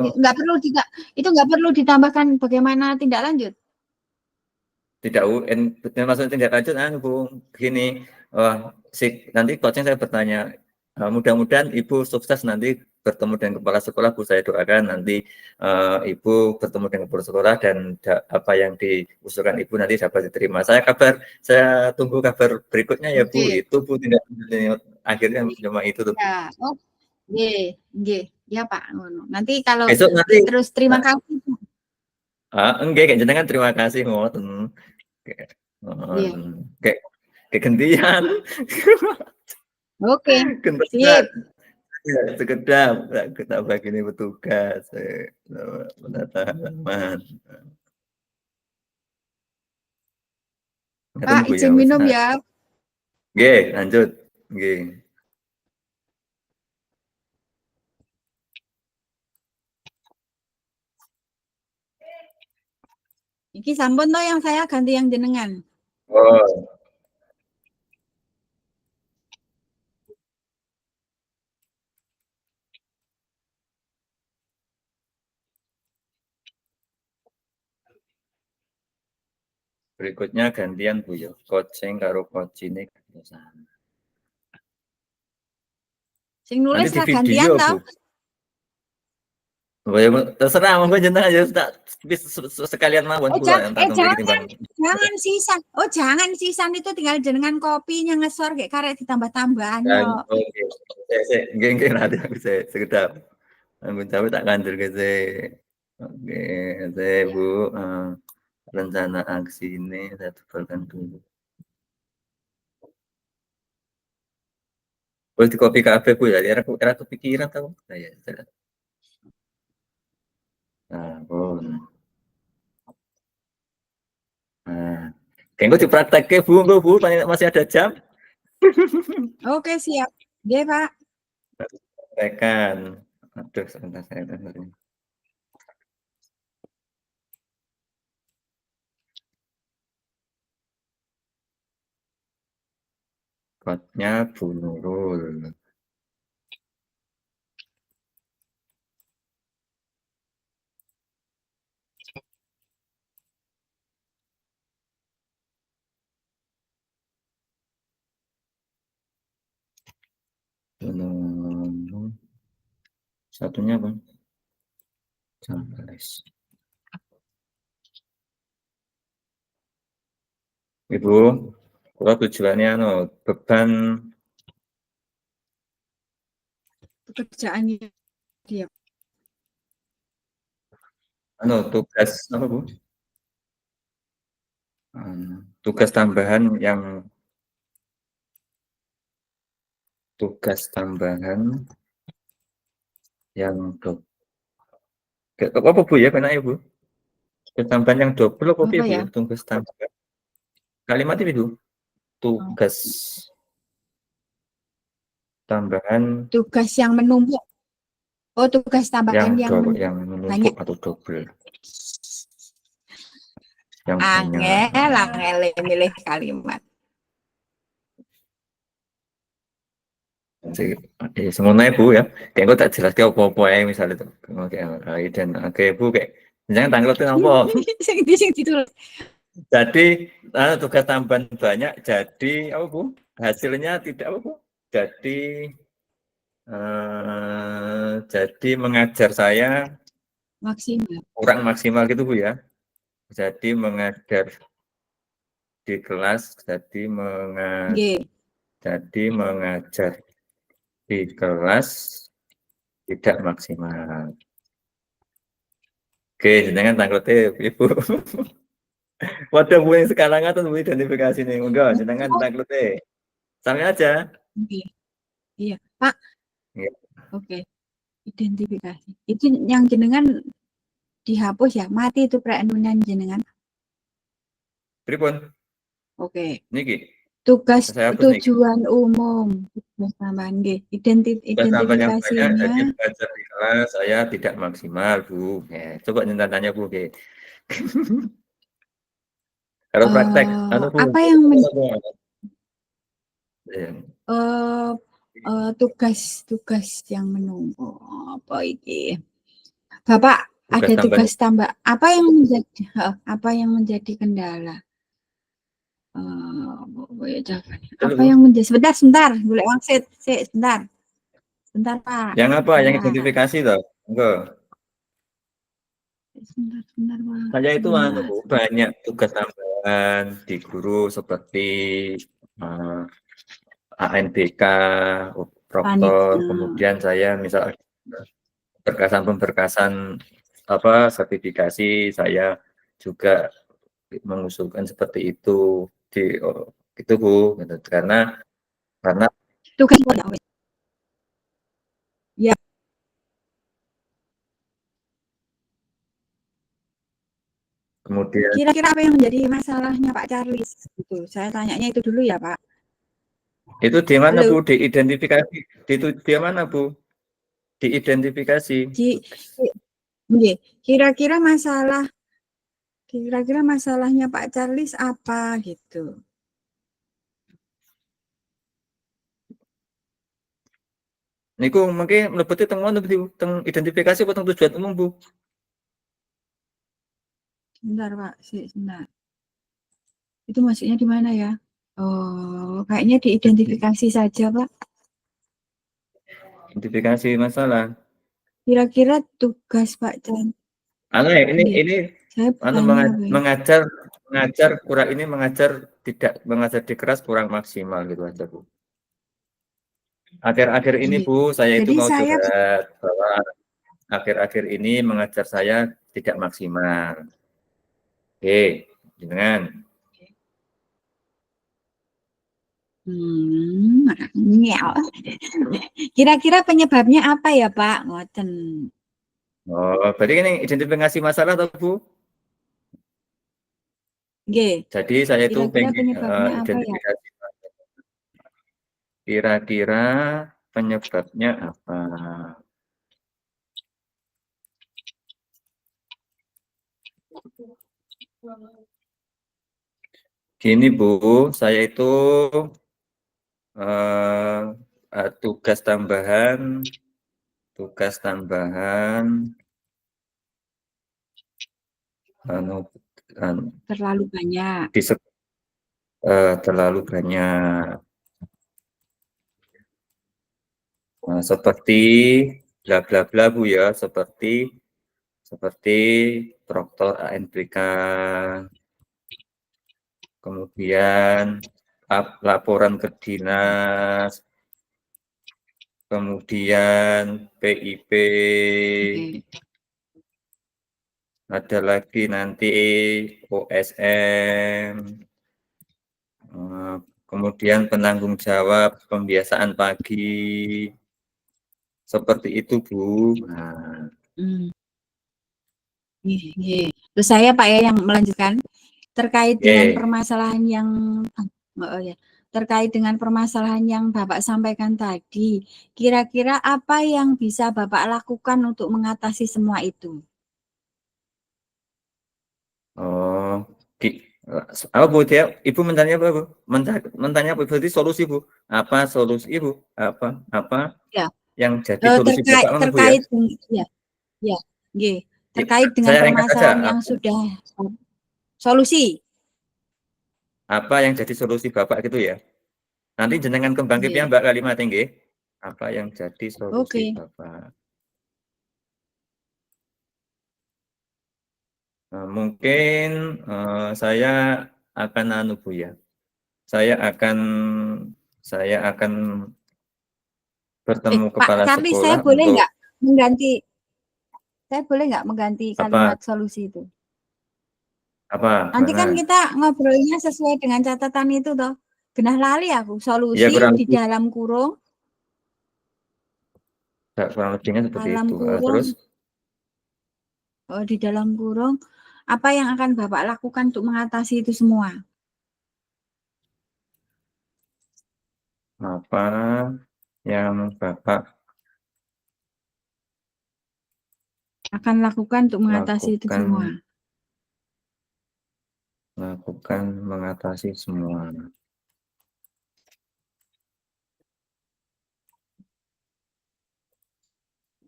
[SPEAKER 2] itu nggak perlu ditambahkan bagaimana tindak lanjut.
[SPEAKER 1] tidak UN maksudnya tindak lanjut Bu, gini, nanti coaching saya bertanya, mudah-mudahan Ibu sukses nanti bertemu dengan kepala sekolah, Bu, saya doakan nanti, Ibu bertemu dengan kepala sekolah dan apa yang diusulkan Ibu nanti dapat diterima. Saya tunggu kabar berikutnya ya, Bu,
[SPEAKER 2] Oke.
[SPEAKER 1] itu Bu tindak lanjutnya akhirnya cuma itu tuh, Bu.
[SPEAKER 2] Ya, oh, nggih, nggih. Ya, Pak, ngono. Nanti kalau
[SPEAKER 1] Besok nanti
[SPEAKER 2] terus terima kasih. Pak.
[SPEAKER 1] enggak kayak jenengan terima kasih ngoten.
[SPEAKER 2] Iya.
[SPEAKER 1] Kayak kayak gantian.
[SPEAKER 2] Oke.
[SPEAKER 1] Gentenan.
[SPEAKER 2] Sip.
[SPEAKER 1] Ya, sekedap kita bagi ini petugas penata halaman. Ngaten
[SPEAKER 2] Pak,
[SPEAKER 1] Bu ya
[SPEAKER 2] izin
[SPEAKER 1] wis.
[SPEAKER 2] minum ya.
[SPEAKER 1] Nggih, lanjut. Nggih.
[SPEAKER 2] Iki sampun toh yang saya ganti yang jenengan.
[SPEAKER 1] Oh, berikutnya gantian Bu ya. Coaching karo coachine sama.
[SPEAKER 2] Sing
[SPEAKER 1] Nanti
[SPEAKER 2] nulis
[SPEAKER 1] di
[SPEAKER 2] lah
[SPEAKER 1] video
[SPEAKER 2] gantian
[SPEAKER 1] Bu.
[SPEAKER 2] toh.
[SPEAKER 1] Oh, ya, terserah monggo jenengan aja tak sekalian mawon
[SPEAKER 2] Oh,
[SPEAKER 1] kula yang tak tumpiki
[SPEAKER 2] jangan,
[SPEAKER 1] timbang.
[SPEAKER 2] jangan sisan. Oh, jangan sisan itu tinggal jenengan kopinya ngesor kayak karet ditambah-tambahan
[SPEAKER 1] Dan
[SPEAKER 2] yo.
[SPEAKER 1] oke. Nggih nanti aku sekedap. Aku tapi tak kandur ke Oke, saya
[SPEAKER 2] Ya.
[SPEAKER 1] Bu, rencana aksi ini saya tebalkan dulu. Wis di kopi kafe Bu ya, era kepikiran tahu saya. Nah, pun. Nah, kayaknya dipraktekke Bu, masih ada jam.
[SPEAKER 2] Oke, siap. Nggih, Pak.
[SPEAKER 1] Tekan. Aduh, sebentar saya dengerin. Kodnya Bu Nurul. Bu Nurul. Satunya apa? Jambres. Ibu, kalau tujuannya beban
[SPEAKER 2] Pekerjaannya dia.
[SPEAKER 1] tugas apa Bu? tugas tambahan yang apa Bu ya kena Bu? Tugas tambahan yang double apa
[SPEAKER 2] Apa
[SPEAKER 1] Bu
[SPEAKER 2] ya?
[SPEAKER 1] ya? Tugas tambahan. Kalimat ini Bu. Tugas tambahan
[SPEAKER 2] Tugas yang menumpuk. Oh, tugas tambahan yang
[SPEAKER 1] menumpuk
[SPEAKER 2] banyak.
[SPEAKER 1] atau double. Yang banyak.
[SPEAKER 2] Angel milih kalimat.
[SPEAKER 1] Semuanya Bu ya. Kayak gue tak jelas kayak apa-apa ya misalnya itu. Dan kayak Bu kayak jangan tanggal itu apa.
[SPEAKER 2] Sing ditulis.
[SPEAKER 1] Jadi tugas tambahan banyak. Jadi apa Bu? Hasilnya tidak apa Bu? Jadi mengajar saya
[SPEAKER 2] Maksimal.
[SPEAKER 1] kurang maksimal gitu Bu ya. Jadi mengajar di kelas, jadi mengajar di kelas tidak maksimal. Oke, jenengan tanggote Ibu. Waduh Bu yang sekarang atau Bu identifikasi nih enggak, jenengan tanggote. Sami aja.
[SPEAKER 2] Oke. Iya, Pak.
[SPEAKER 1] Ya.
[SPEAKER 2] Oke. Identifikasi. Itu yang jenengan dihapus ya, mati itu perenunan jenengan.
[SPEAKER 1] Pripun?
[SPEAKER 2] Oke.
[SPEAKER 1] Niki.
[SPEAKER 2] Tugas
[SPEAKER 1] Saya hapus niki.
[SPEAKER 2] tujuan umum. Tugas tambahan nggih. Identifikasinya.
[SPEAKER 1] Jadi belajar di kelas saya tidak maksimal Bu. Ya, coba tanya Bu. Oke. Kalau praktek, Bu.
[SPEAKER 2] Apa yang
[SPEAKER 1] Ya.
[SPEAKER 2] tugas yang menunggu apa ini? Bapak ada tugas tambah. Apa yang menjadi kendala? Apa yang menjadi sebentar boleh wangsit sebentar Pak.
[SPEAKER 1] Yang apa? Yang identifikasi toh? Enggak.
[SPEAKER 2] Sebentar Pak.
[SPEAKER 1] Saya itu banyak tugas tambahan di guru seperti ANBK, proktor, kemudian saya misal pemberkasan apa sertifikasi saya juga mengusulkan seperti itu itu Bu, gitu. karena
[SPEAKER 2] tugas ya.
[SPEAKER 1] Kemudian
[SPEAKER 2] kira-kira apa yang menjadi masalahnya Pak Charles? Itu saya tanyanya itu dulu ya Pak.
[SPEAKER 1] Itu di mana Bu? Diidentifikasi. Di mana Bu? Diidentifikasi.
[SPEAKER 2] Kira-kira masalahnya Pak Charles apa gitu?
[SPEAKER 1] Niku mungkin mlebete teng ngono teng identifikasi apa teng tujuan umum Bu?
[SPEAKER 2] Sebentar Pak, sebentar. Itu maksudnya di mana ya? Oh, kayaknya diidentifikasi saja Pak.
[SPEAKER 1] Identifikasi masalah.
[SPEAKER 2] Kira-kira tugas Pak Chan.
[SPEAKER 1] Ini mengajar tidak mengajar di kelas kurang maksimal gitu aja Bu. Akhir-akhir ini Bu, saya itu mau curhat bahwa akhir-akhir ini mengajar saya tidak maksimal. Oke, dengan
[SPEAKER 2] Kira-kira penyebabnya apa ya Pak? Ngoten.
[SPEAKER 1] Oh, berarti ini identifikasi masalah atau Bu? Jadi saya itu pengen identifikasi. Kira-kira penyebabnya apa? Gini Bu, saya itu tugas tambahan
[SPEAKER 2] terlalu banyak.
[SPEAKER 1] Terlalu banyak. Seperti bla bla bla Bu ya, seperti proktor ANBK, kemudian laporan ke dinas, kemudian PIP, ada lagi nanti OSM, kemudian penanggung jawab pembiasaan pagi, seperti itu Bu. Nah,
[SPEAKER 2] Terus saya Pak ya yang melanjutkan terkait dengan
[SPEAKER 1] oke.
[SPEAKER 2] permasalahan yang terkait dengan permasalahan yang Bapak sampaikan tadi, kira-kira apa yang bisa Bapak lakukan untuk mengatasi semua itu?
[SPEAKER 1] Oh, apa Bu dia? Ibu mentanya apa Bu? Mentanya apa? Berarti solusi Bu. Apa solusi Ibu? Apa
[SPEAKER 2] Ya,
[SPEAKER 1] yang jadi solusi
[SPEAKER 2] terkait
[SPEAKER 1] Bapak Bu ya?
[SPEAKER 2] terkait ya, ya, terkait dengan
[SPEAKER 1] Saya ringkas saja.
[SPEAKER 2] permasalahan yang sudah solusi.
[SPEAKER 1] Apa yang jadi solusi Bapak gitu ya? Nanti jenengan kembang
[SPEAKER 2] Nggih.
[SPEAKER 1] Mbak kalimat tinggi. Apa yang jadi solusi
[SPEAKER 2] Oke.
[SPEAKER 1] Bapak? Mungkin saya akan Bu ya. Saya akan bertemu
[SPEAKER 2] Pak
[SPEAKER 1] kepala
[SPEAKER 2] Karli,
[SPEAKER 1] sekolah untuk
[SPEAKER 2] saya boleh nggak mengganti
[SPEAKER 1] apa?
[SPEAKER 2] kalimat solusi itu?
[SPEAKER 1] Apa?
[SPEAKER 2] Nanti kan
[SPEAKER 1] Mana?
[SPEAKER 2] kita ngobrolnya sesuai dengan catatan itu toh. Genah lali aku,
[SPEAKER 1] Ya
[SPEAKER 2] solusi
[SPEAKER 1] kurang
[SPEAKER 2] di
[SPEAKER 1] lebih
[SPEAKER 2] dalam kurung,
[SPEAKER 1] kurang lebihnya seperti
[SPEAKER 2] dalam
[SPEAKER 1] itu.
[SPEAKER 2] kurung,
[SPEAKER 1] Terus
[SPEAKER 2] di dalam kurung, apa yang akan Bapak lakukan untuk mengatasi itu semua?
[SPEAKER 1] apa yang Bapak
[SPEAKER 2] Akan lakukan untuk mengatasi itu
[SPEAKER 1] lakukan
[SPEAKER 2] semua.
[SPEAKER 1] mengatasi semua?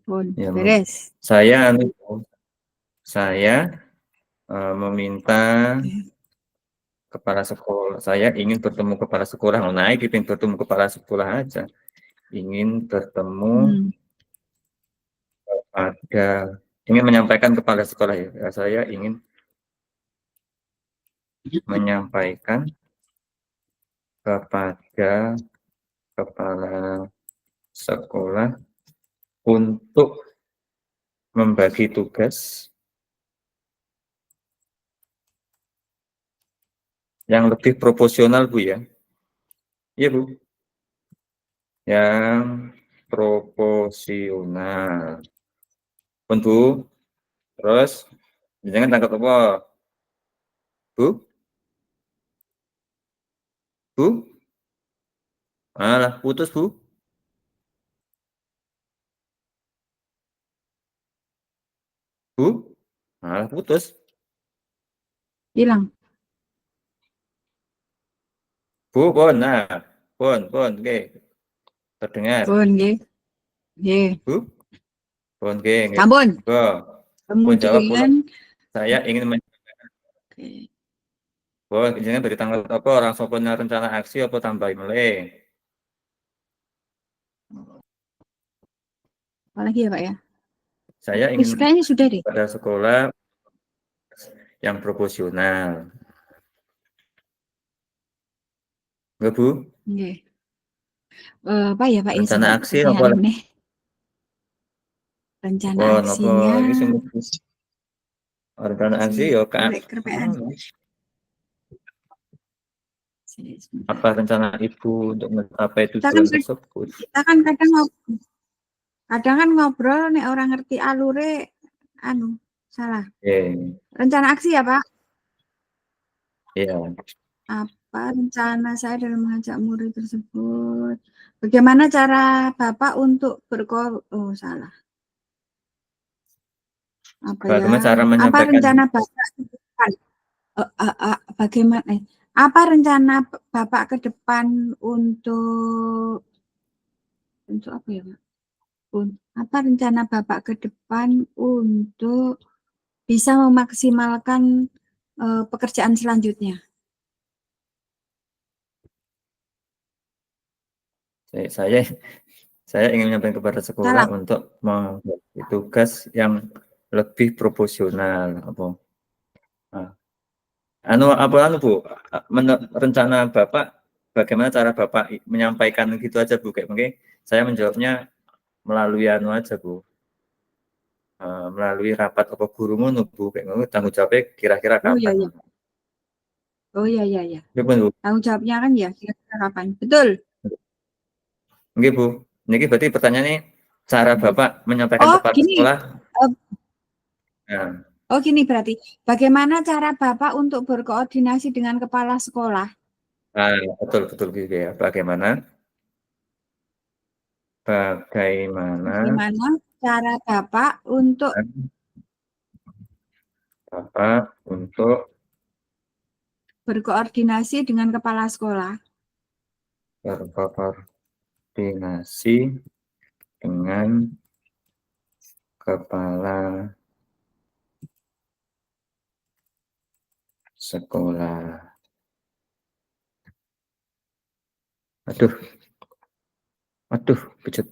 [SPEAKER 2] Pun,
[SPEAKER 1] Ya,
[SPEAKER 2] beres.
[SPEAKER 1] saya meminta kepala sekolah. Saya ingin bertemu kepala sekolah. Naik ingin bertemu kepala sekolah aja. Ingin bertemu ingin menyampaikan kepala sekolah ya. Saya ingin menyampaikan kepada kepala sekolah untuk membagi tugas yang lebih proporsional Bu ya. Iya Bu. Yang proporsional. Pun Bu. Terus jangan tangkap apa? Bu? Bu? Alah, putus Bu. Bu? Alah, putus.
[SPEAKER 2] Hilang.
[SPEAKER 1] Bu, pun. Nah, pun, oke. Terdengar.
[SPEAKER 2] Pun, nggih. Nggih.
[SPEAKER 1] Bu? Pun, oke.
[SPEAKER 2] Sampun.
[SPEAKER 1] Pun jawab pula.
[SPEAKER 2] Kemudian
[SPEAKER 1] Saya ingin
[SPEAKER 2] oke.
[SPEAKER 1] jangan beri tanggal apa orang soponya rencana aksi apa tambahin mulai.
[SPEAKER 2] Apalagi ya, Pak ya?
[SPEAKER 1] Saya
[SPEAKER 2] Wis,
[SPEAKER 1] ingin
[SPEAKER 2] kayaknya sudah deh.
[SPEAKER 1] pada sekolah yang proporsional. Enggak, Bu?
[SPEAKER 2] Nggih. Apa ya, Pak ya,
[SPEAKER 1] Rencana
[SPEAKER 2] coba
[SPEAKER 1] aksi apa?
[SPEAKER 2] pertanyaan meneh. Rencana
[SPEAKER 1] Apa
[SPEAKER 2] aksinya
[SPEAKER 1] ini rencana aksi ya Kak.
[SPEAKER 2] kerpean.
[SPEAKER 1] Apa rencana Ibu untuk mencapai tujuan tersebut?
[SPEAKER 2] Kita kan kadang kan ngobrol nih orang ngerti alure anu salah. Rencana aksi ya, Pak?
[SPEAKER 1] Iya.
[SPEAKER 2] Apa rencana saya dalam mengajak murid tersebut? Bagaimana cara Bapak untuk oh salah. Apa ya?
[SPEAKER 1] Bagaimana cara
[SPEAKER 2] Apa
[SPEAKER 1] menyampaikan
[SPEAKER 2] rencana Bapak ke depan? Bagaimana? Apa rencana Bapak ke depan untuk apa ya, Pak? Apa rencana Bapak ke depan untuk bisa memaksimalkan pekerjaan selanjutnya?
[SPEAKER 1] saya ingin menyampaikan kepada sekolah
[SPEAKER 2] Salah.
[SPEAKER 1] untuk membagi tugas yang lebih proporsional. Apa? Bu, rencana Bapak, bagaimana cara Bapak menyampaikan gitu aja Bu, kayak mungkin saya menjawabnya melalui aja Bu. melalui rapat apa guru ngono Bu, kayak ngono tanggung jawabnya kira-kira
[SPEAKER 2] Oh iya
[SPEAKER 1] kapan?
[SPEAKER 2] iya. Oh iya iya iya.
[SPEAKER 1] Pripun Bu?
[SPEAKER 2] Tanggung jawabnya kan ya kira-kira kapan? Betul.
[SPEAKER 1] Nggih Bu, niki berarti pertanyaannya cara Bapak menyampaikan
[SPEAKER 2] Oh
[SPEAKER 1] kepala
[SPEAKER 2] gini.
[SPEAKER 1] sekolah.
[SPEAKER 2] Eh,
[SPEAKER 1] Nah,
[SPEAKER 2] oh gini berarti. Bagaimana cara Bapak untuk berkoordinasi dengan kepala sekolah?
[SPEAKER 1] betul betul gitu ya. Bagaimana bagaimana
[SPEAKER 2] Bagaimana cara Bapak untuk
[SPEAKER 1] Bapak untuk
[SPEAKER 2] berkoordinasi dengan kepala sekolah?
[SPEAKER 1] berkoordinasi dengan kepala sekolah. Aduh, aduh, pucet.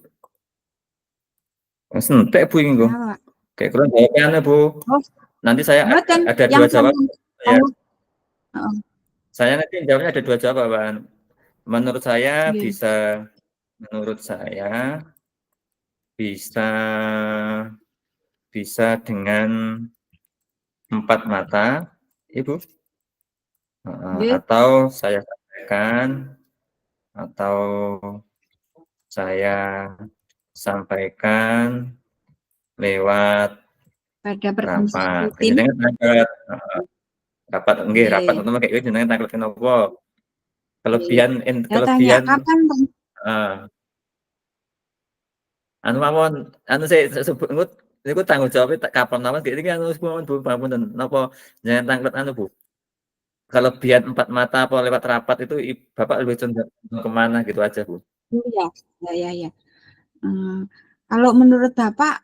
[SPEAKER 1] Entek Bu ini Bu.
[SPEAKER 2] Kenapa?
[SPEAKER 1] Kayak kurang jawabnya Bu.
[SPEAKER 2] Oh,
[SPEAKER 1] Nanti saya
[SPEAKER 2] bukan
[SPEAKER 1] ada
[SPEAKER 2] yang
[SPEAKER 1] dua jawab.
[SPEAKER 2] oh, oh,
[SPEAKER 1] Saya nanti jawabnya ada dua jawaban. Menurut saya
[SPEAKER 2] iya.
[SPEAKER 1] bisa, menurut saya bisa bisa dengan 4 mata, Ibu.
[SPEAKER 2] Iya.
[SPEAKER 1] Atau saya sampaikan, atau saya sampaikan lewat
[SPEAKER 2] Pada pertemuan
[SPEAKER 1] rapat.
[SPEAKER 2] rutin.
[SPEAKER 1] Kejadian tanglet, rapat enggih, rapat
[SPEAKER 2] Iya.
[SPEAKER 1] utama kayak gitu jenenge tanglet napa?
[SPEAKER 2] Iya.
[SPEAKER 1] Kelebihan
[SPEAKER 2] Saya tanya
[SPEAKER 1] kelebihan
[SPEAKER 2] kapan Bang?
[SPEAKER 1] anu mawon, anu saya sebut niku tanggung jawabnya kapan mawon iki anu mawon Bu, pangapunten napa jenengan tanglet anu Bu? Kelebihan 4 mata apa lewat rapat itu Bapak lebih cenderung ke mana gitu aja Bu?
[SPEAKER 2] Oh ya, ya ya ya. Kalau menurut Bapak,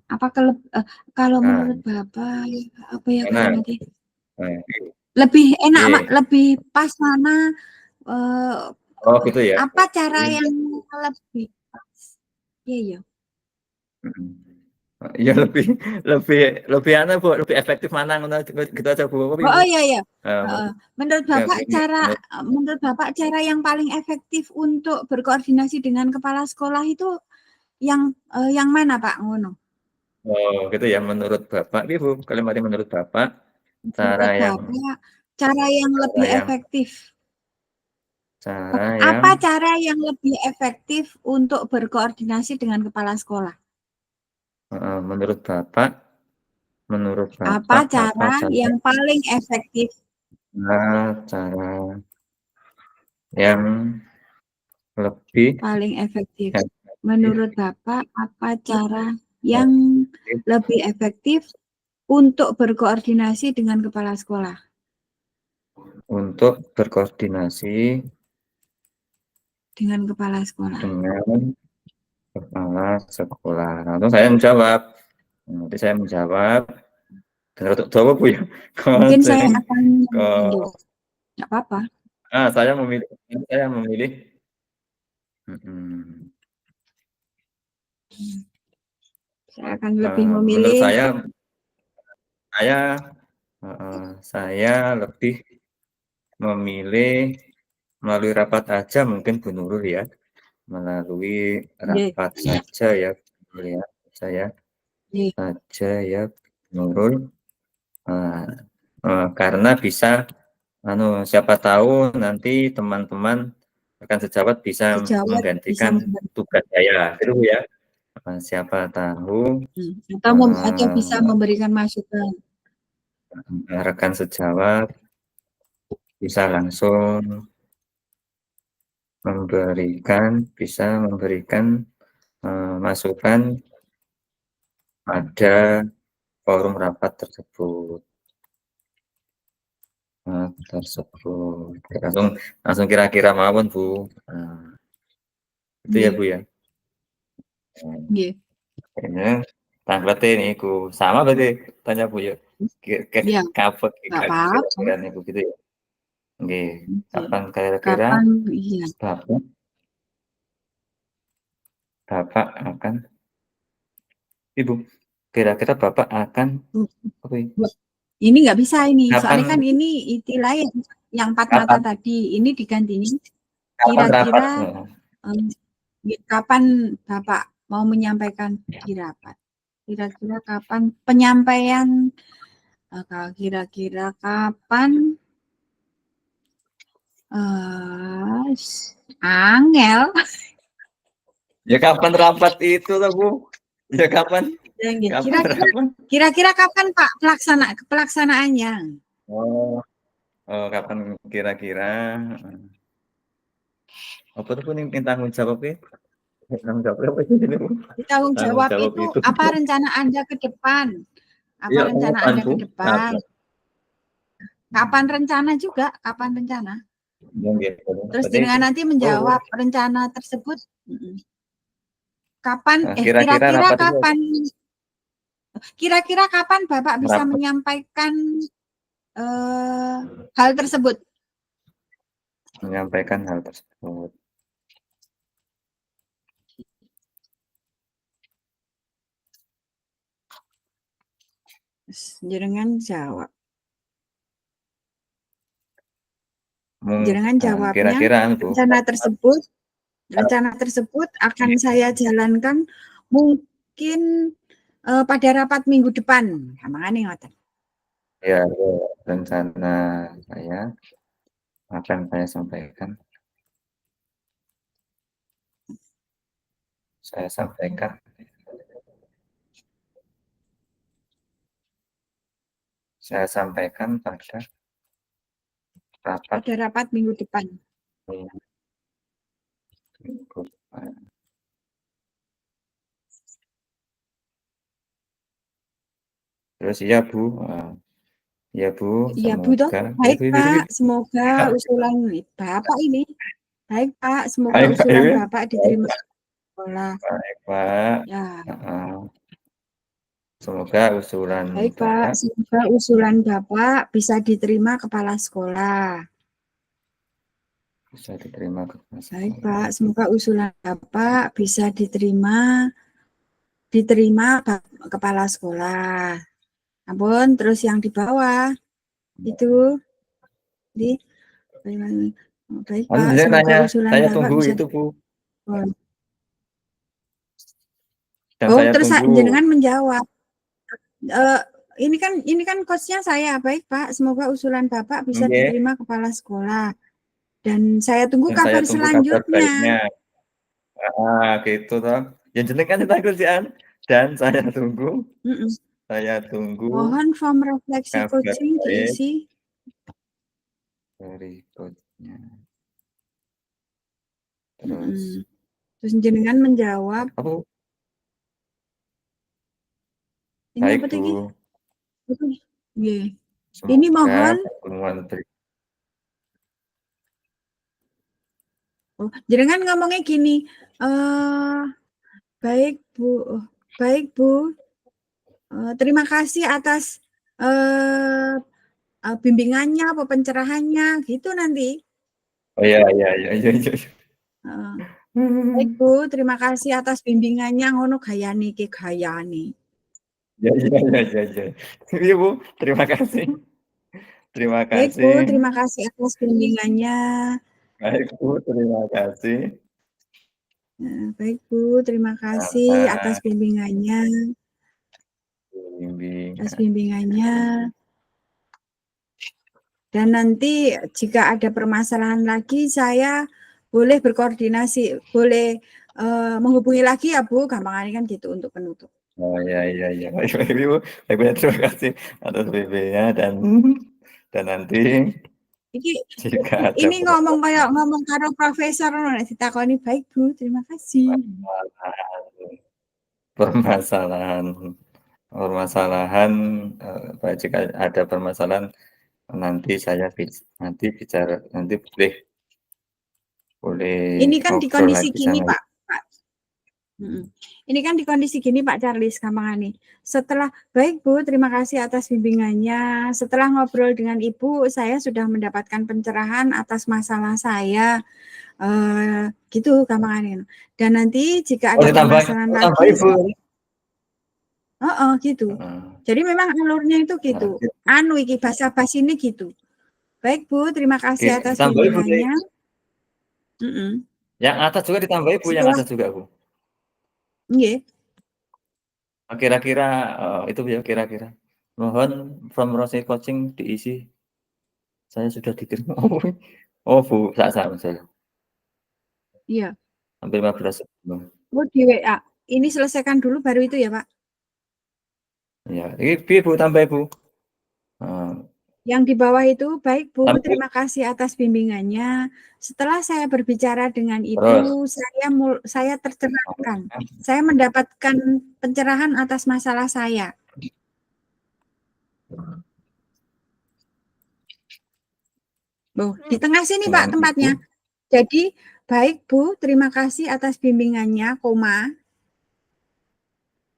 [SPEAKER 2] apa kalau
[SPEAKER 1] Nah,
[SPEAKER 2] menurut Bapak apa ya
[SPEAKER 1] mana?
[SPEAKER 2] kalimatnya?
[SPEAKER 1] Nah,
[SPEAKER 2] Lebih enak
[SPEAKER 1] piye?
[SPEAKER 2] lebih pas mana, eee,
[SPEAKER 1] Oh gitu ya?
[SPEAKER 2] apa cara yang lebih pas? Iya ya.
[SPEAKER 1] Mhm. Iya lebih lebih lebih anu Bu, lebih efektif mana ngono gitu aja Bu, apa piye Bu?
[SPEAKER 2] Oh, iya iya. Heeh.
[SPEAKER 1] Mungkin
[SPEAKER 2] Menurut Bapak cara yang paling efektif untuk berkoordinasi dengan kepala sekolah itu yang mana Pak, ngono?
[SPEAKER 1] oh gitu ya menurut Bapak piye Bu, kalimatnya menurut Bapak cara
[SPEAKER 2] Menurut
[SPEAKER 1] yang
[SPEAKER 2] Bapak, cara yang
[SPEAKER 1] cara
[SPEAKER 2] lebih
[SPEAKER 1] yang
[SPEAKER 2] efektif.
[SPEAKER 1] cara
[SPEAKER 2] Apa
[SPEAKER 1] yang
[SPEAKER 2] cara yang lebih efektif untuk berkoordinasi dengan kepala sekolah?
[SPEAKER 1] menurut
[SPEAKER 2] Apa
[SPEAKER 1] Bapak apa
[SPEAKER 2] cara
[SPEAKER 1] cara
[SPEAKER 2] yang paling efektif?
[SPEAKER 1] cara yang lebih
[SPEAKER 2] Paling efektif.
[SPEAKER 1] efektif
[SPEAKER 2] Menurut Bapak, apa cara yang
[SPEAKER 1] efektif
[SPEAKER 2] lebih efektif untuk berkoordinasi dengan kepala sekolah?
[SPEAKER 1] untuk berkoordinasi
[SPEAKER 2] Dengan kepala sekolah.
[SPEAKER 1] dengan kepala sekolah. Langsung saya menjawab. Nanti saya menjawab. Dan untuk jawab Bu ya.
[SPEAKER 2] Mungkin saya
[SPEAKER 1] Konseng.
[SPEAKER 2] akan
[SPEAKER 1] Ke,
[SPEAKER 2] menunjuk. Nggak apa-apa.
[SPEAKER 1] saya memilih. Saya memilih. Hmm,
[SPEAKER 2] Saya akan lebih
[SPEAKER 1] menurut
[SPEAKER 2] memilih
[SPEAKER 1] saya, saya lebih memilih melalui rapat aja mungkin Bu Nurul ya. Melalui
[SPEAKER 2] Y,
[SPEAKER 1] rapat saja ya, ya saya
[SPEAKER 2] Y.
[SPEAKER 1] saja ya Bu Nurul. Karena bisa siapa tahu nanti teman-teman rekan sejawat bisa
[SPEAKER 2] Sejawat bisa
[SPEAKER 1] menggantikan
[SPEAKER 2] membantu.
[SPEAKER 1] tugas saya, gitu ya. Siapa tahu
[SPEAKER 2] Atau bisa memberikan masukan.
[SPEAKER 1] rekan sejawat bisa langsung bisa memberikan masukan pada forum rapat tersebut. Langsung kira-kira mawon Bu. Itu ya
[SPEAKER 2] Y,
[SPEAKER 1] Bu ya.
[SPEAKER 2] Y.
[SPEAKER 1] Kayaknya tanggalnya nih ku sama berarti tanya Bu ya.
[SPEAKER 2] Ya,
[SPEAKER 1] Kapan
[SPEAKER 2] nggak apa-apa.
[SPEAKER 1] kira-kira nih Bu gitu ya. Nggih.
[SPEAKER 2] Y.
[SPEAKER 1] Kapan kira-kira
[SPEAKER 2] Kapan? Iya.
[SPEAKER 1] Bapak Bapak akan Ibu kira-kira Bapak akan apa ya?
[SPEAKER 2] Ini nggak bisa ini.
[SPEAKER 1] Kapan
[SPEAKER 2] Soalnya kan ini istilah yang empat mata
[SPEAKER 1] kapan
[SPEAKER 2] tadi. Ini digantinya
[SPEAKER 1] kapan rapat?
[SPEAKER 2] kira-kira kapan Bapak mau menyampaikan di rapat? Kira-kira kapan penyampaian? Kira-kira kapan? Angel.
[SPEAKER 1] Ya kapan rapat itu lah Bu? Ya kapan? Kapan rapat?
[SPEAKER 2] Kira-kira kapan Pak pelaksanaannya?
[SPEAKER 1] Oh, kapan kira-kira? Apa tuh yang tanggung jawab ya? Tanggung jawab apa sih ini Bu?
[SPEAKER 2] Tanggung jawab itu apa rencana Anda ke depan? Apa rencana Anda ke depan? Kapan rencana juga? Kapan rencana? Terus dengan nanti menjawab rencana tersebut. Kapan? Kira-kira kapan? Kira-kira kapan Bapak bisa menyampaikan hal tersebut?
[SPEAKER 1] Menyampaikan hal tersebut.
[SPEAKER 2] Jenengan jawab. Jenengan jawabnya.
[SPEAKER 1] Kira-kira
[SPEAKER 2] rencana tersebut akan saya jalankan mungkin pada rapat minggu depan. Makanya ngoten.
[SPEAKER 1] Ya, rencana saya akan saya sampaikan. Saya sampaikan pada
[SPEAKER 2] rapat minggu depan.
[SPEAKER 1] Terus ya Bu, ya Bu,
[SPEAKER 2] iya Bu toh. Baik Pak, semoga usulan Bapak ini. Baik Pak, semoga usulan Bapak diterima sekolah.
[SPEAKER 1] Baik Pak.
[SPEAKER 2] Ya.
[SPEAKER 1] Semoga usulan
[SPEAKER 2] Baik Pak, semoga usulan Bapak bisa diterima kepala sekolah.
[SPEAKER 1] Bisa diterima kepala sekolah.
[SPEAKER 2] Baik Pak, semoga usulan Bapak bisa diterima kepala sekolah. Ampun, terus yang di bawah itu di baik Pak, semoga usulan
[SPEAKER 1] saya
[SPEAKER 2] Bapak
[SPEAKER 1] tunggu
[SPEAKER 2] bisa
[SPEAKER 1] itu Bu.
[SPEAKER 2] Terus jenengan menjawab. Ini kan coachnya saya. Baik Pak, semoga usulan Bapak bisa diterima kepala sekolah. Dan saya tunggu kabar selanjutnya.
[SPEAKER 1] Gitu toh. Yang jenengan kita kerjaan dan saya tunggu. Saya tunggu.
[SPEAKER 2] Mohon form refleksi coaching diisi.
[SPEAKER 1] Berikutnya.
[SPEAKER 2] Terus jenengan menjawab. Ini apa tadi? Ini mohon. Jenengan ngomongnya gini. Baik Bu. Terima kasih atas bimbingannya, pencerahannya, gitu nanti.
[SPEAKER 1] Oh iya.
[SPEAKER 2] Baik Bu, terima kasih atas bimbingannya, ngono gayane iki gayane.
[SPEAKER 1] Ya. Iya Bu, terima kasih.
[SPEAKER 2] Baik Bu, terima kasih atas bimbingannya.
[SPEAKER 1] Baik Bu, terima kasih.
[SPEAKER 2] Baik Bu, terima kasih atas bimbingannya. Dan nanti jika ada permasalahan lagi, saya boleh berkoordinasi, boleh menghubungi lagi ya Bu, gampangannya kan gitu untuk penutup.
[SPEAKER 1] Oh iya. Baik Bu, terima kasih atas BB-nya dan nanti
[SPEAKER 2] ini ngomong karo profesor ditakoni. Baik Bu, terima kasih.
[SPEAKER 1] Permasalahan jika ada permasalahan nanti saya bicara, nanti boleh
[SPEAKER 2] ini kan di kondisi gini Pak. Ini kan di kondisi gini Pak Charles Kamangani. Setelah baik Bu, terima kasih atas bimbingannya. Setelah ngobrol dengan Ibu, saya sudah mendapatkan pencerahan atas masalah saya. Gitu Kamangani. Dan nanti jika ada permasalahan lagi, gitu. Jadi memang alurnya itu gitu. Iki basa-basi ini gitu. Baik Bu, terima kasih atas bimbingannya.
[SPEAKER 1] Yang atas juga ditambahi Bu, yang atas juga Bu.
[SPEAKER 2] Nggih.
[SPEAKER 1] Kira-kira itu ya kira-kira. Mohon from Rose Coaching diisi. Saya sudah dikirim. Oh, Bu, salah saya.
[SPEAKER 2] Iya.
[SPEAKER 1] Hampir 15 sebelum.
[SPEAKER 2] Oh, di WA. Ini selesaikan dulu baru itu ya, Pak?
[SPEAKER 1] Ya, ini Bu tambah Bu.
[SPEAKER 2] Yang di bawah itu, baik Bu,
[SPEAKER 1] Tambah.
[SPEAKER 2] terima kasih atas bimbingannya. Setelah saya berbicara dengan Ibu,
[SPEAKER 1] Terus.
[SPEAKER 2] saya tercerahkan. Saya mendapatkan pencerahan atas masalah saya. Oh, di tengah sini Pak tempatnya.
[SPEAKER 1] Ibu.
[SPEAKER 2] Jadi, baik Bu, terima kasih atas bimbingannya, koma.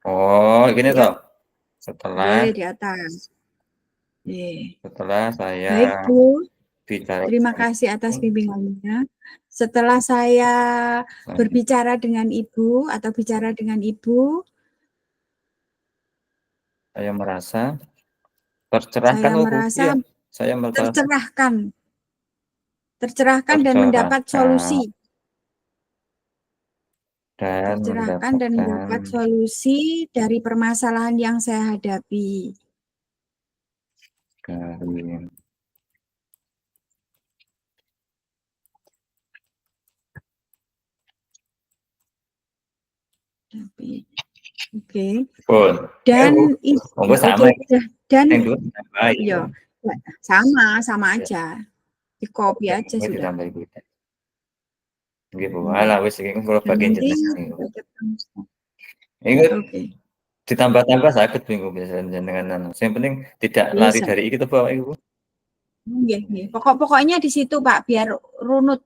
[SPEAKER 1] Oh, gini
[SPEAKER 2] Di
[SPEAKER 1] toh. Setelah
[SPEAKER 2] di atas.
[SPEAKER 1] setelah saya
[SPEAKER 2] Baik Bu,
[SPEAKER 1] bicara
[SPEAKER 2] terima kasih atas bimbingannya. Setelah saya berbicara dengan Ibu atau bicara dengan Ibu,
[SPEAKER 1] saya merasa tercerahkan.
[SPEAKER 2] saya merasa
[SPEAKER 1] Iya, saya merasa
[SPEAKER 2] tercerahkan dan mendapat solusi. Tercerahkan dan mendapat solusi dari permasalahan yang saya hadapi. Oke. Dan
[SPEAKER 1] itu sama.
[SPEAKER 2] Dan
[SPEAKER 1] ya,
[SPEAKER 2] sama aja. Di copy aja sudah.
[SPEAKER 1] Nggih, Bu. Alah wis iki kula bagian jenengan. Ingat ditambah-tambah sakit bingung jenengan. Yang penting tidak lari dari itu Pak Ibu.
[SPEAKER 2] Nggih. Pokoknya di situ Pak biar runut.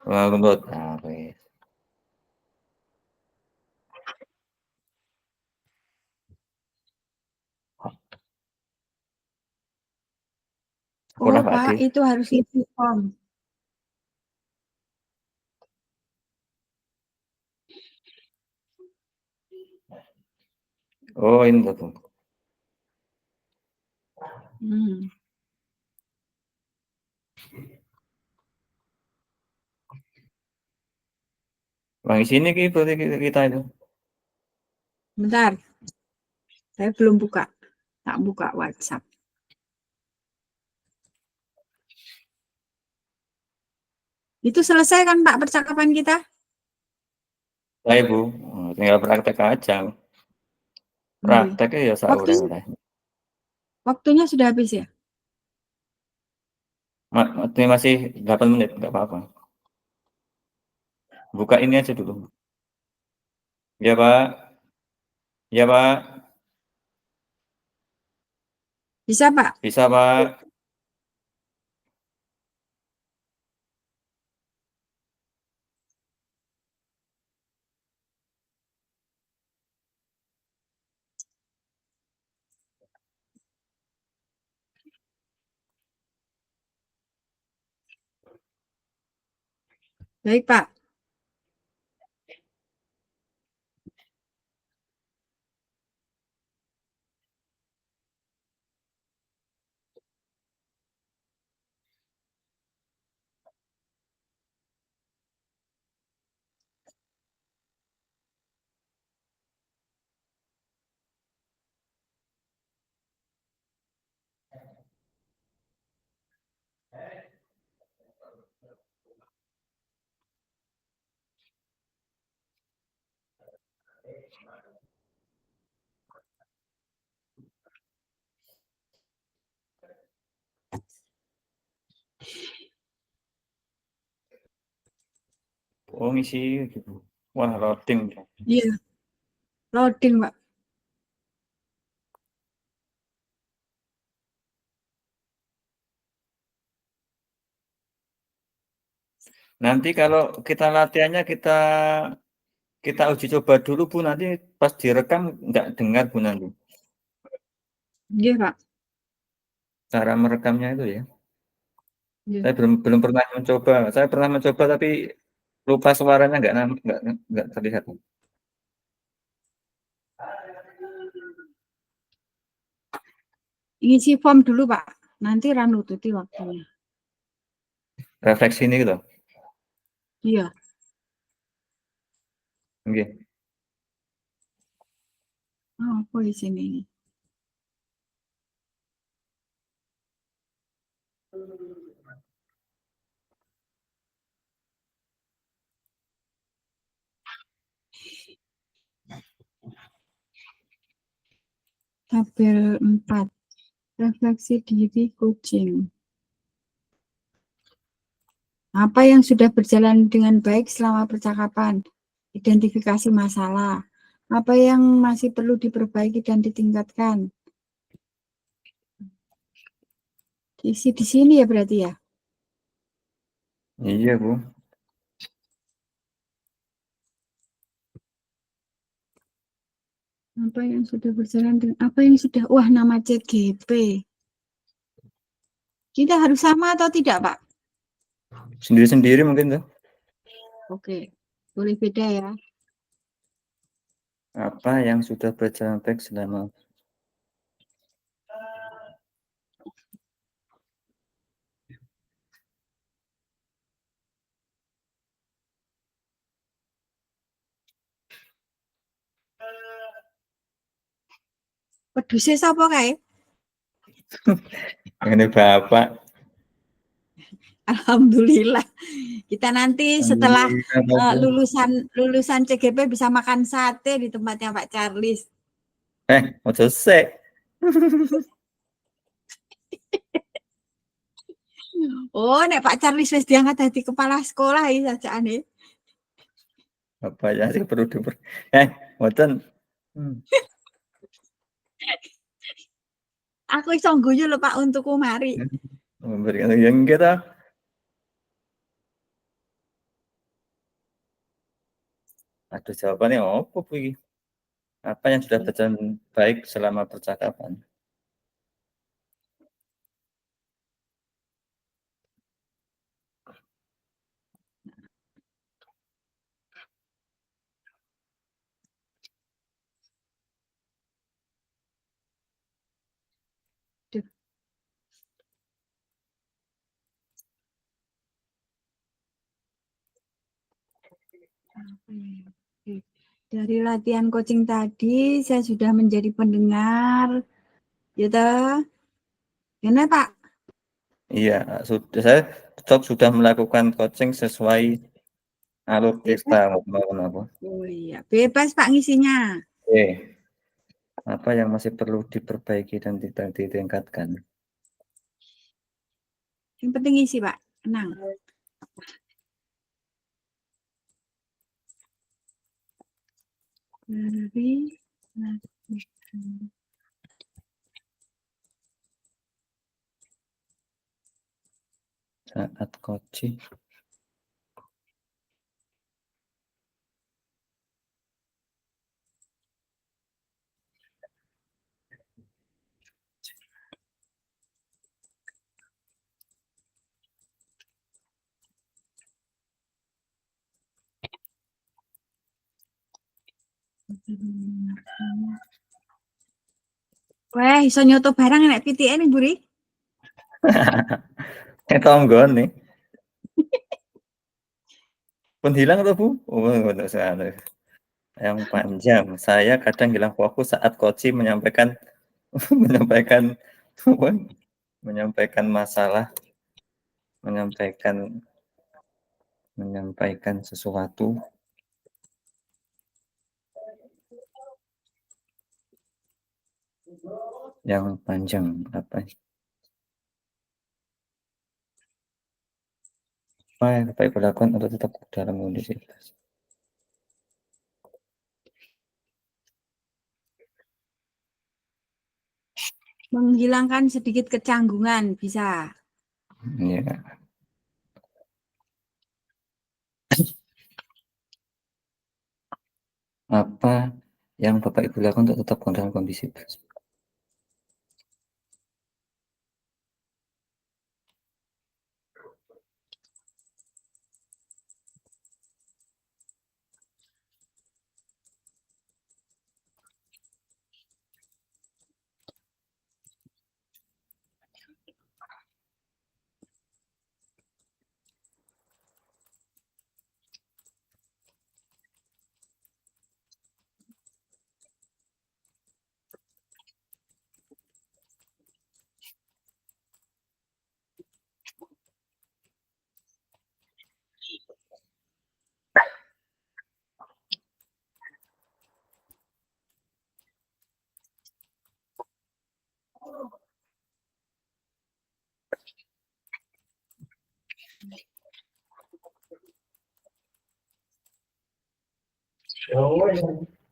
[SPEAKER 1] Runut. Nah, wis.
[SPEAKER 2] Oh Pak, itu harus isi form.
[SPEAKER 1] Oh, ini tuh. Bang sini berarti kita itu.
[SPEAKER 2] Bentar. Saya belum buka. Tak buka WhatsApp. Itu selesai kan Pak percakapan kita?
[SPEAKER 1] Saya Bu, tinggal praktek aja. Prakteknya ya saurang.
[SPEAKER 2] Waktunya sudah habis ya?
[SPEAKER 1] Masih 8 menit, enggak apa-apa. Buka ini aja dulu. Ya Pak. Ya Pak.
[SPEAKER 2] Bisa Pak?
[SPEAKER 1] Bisa Pak.
[SPEAKER 2] Baik Pak.
[SPEAKER 1] Oh ngisi gitu. Wah loading.
[SPEAKER 2] Iya. Loading Pak.
[SPEAKER 1] Nanti kalau kita latihannya kita uji coba dulu Bu, nanti pas direkam nggak dengar Bu nanti.
[SPEAKER 2] Iya Pak.
[SPEAKER 1] Cara merekamnya itu ya.
[SPEAKER 2] Iya.
[SPEAKER 1] Saya belum pernah mencoba. Saya pernah mencoba tapi lupa suaranya nggak terlihat.
[SPEAKER 2] Isi form dulu Pak. Nanti ranututi waktunya.
[SPEAKER 1] Refleksi ini gitu.
[SPEAKER 2] Iya.
[SPEAKER 1] Oke.
[SPEAKER 2] Apa di sini? Tabel 4. Refleksi diri kucing. Apa yang sudah berjalan dengan baik selama percakapan? Identifikasi masalah. Apa yang masih perlu diperbaiki dan ditingkatkan? Isi di sini ya berarti ya?
[SPEAKER 1] Iya, Bu.
[SPEAKER 2] Apa yang sudah berjalan dengan apa yang sudah wah nama CGP. Kita harus sama atau tidak, Pak?
[SPEAKER 1] Sendiri-sendiri mungkin tuh.
[SPEAKER 2] Oke. Boleh beda ya.
[SPEAKER 1] Apa yang sudah berjalan baik selama
[SPEAKER 2] Pedusnya siapa kae?
[SPEAKER 1] ini Bapak.
[SPEAKER 2] Alhamdulillah. Kita nanti setelah
[SPEAKER 1] Alhamdulillah, Bu.
[SPEAKER 2] lulusan CGP bisa makan sate di tempatnya Pak Charles.
[SPEAKER 1] Mau selesai.
[SPEAKER 2] Oh, nek Pak Charles wis diangkat dadi kepala sekolah iki sajane.
[SPEAKER 1] Apa ya sih perlu diper mboten.
[SPEAKER 2] Aku iso guyu lho Pak untukku mari.
[SPEAKER 1] Memberikan yang kita. Aduh, jawabannya apa, Bu? Apa yang sudah berjalan baik selama percakapan?
[SPEAKER 2] Duh. Dari latihan coaching tadi saya sudah menjadi pendengar. Ya toh? Gimana Pak?
[SPEAKER 1] Iya, saya tetap sudah melakukan coaching sesuai alur kita
[SPEAKER 2] Bebas.
[SPEAKER 1] ngomong apa.
[SPEAKER 2] Oh iya, bebas Pak ngisinya.
[SPEAKER 1] Oke, apa yang masih perlu diperbaiki dan tidak ditingkatkan?
[SPEAKER 2] Yang penting ngisi Pak, tenang. Dari
[SPEAKER 1] Saat coaching.
[SPEAKER 2] Wah, iso nyoto barang nek pitike ning mburi.
[SPEAKER 1] Tonggon nih. Pun hilang atau Bu? Oh, untuk sana. Yang panjang. Saya kadang hilang fokus saat coaching menyampaikan menyampaikan menyampaikan masalah, menyampaikan sesuatu yang panjang apa yang Bapak Ibu lakukan untuk tetap dalam kondisi
[SPEAKER 2] Menghilangkan sedikit kecanggungan bisa.
[SPEAKER 1] ya. Apa yang Bapak Ibu lakukan untuk tetap dalam kondisi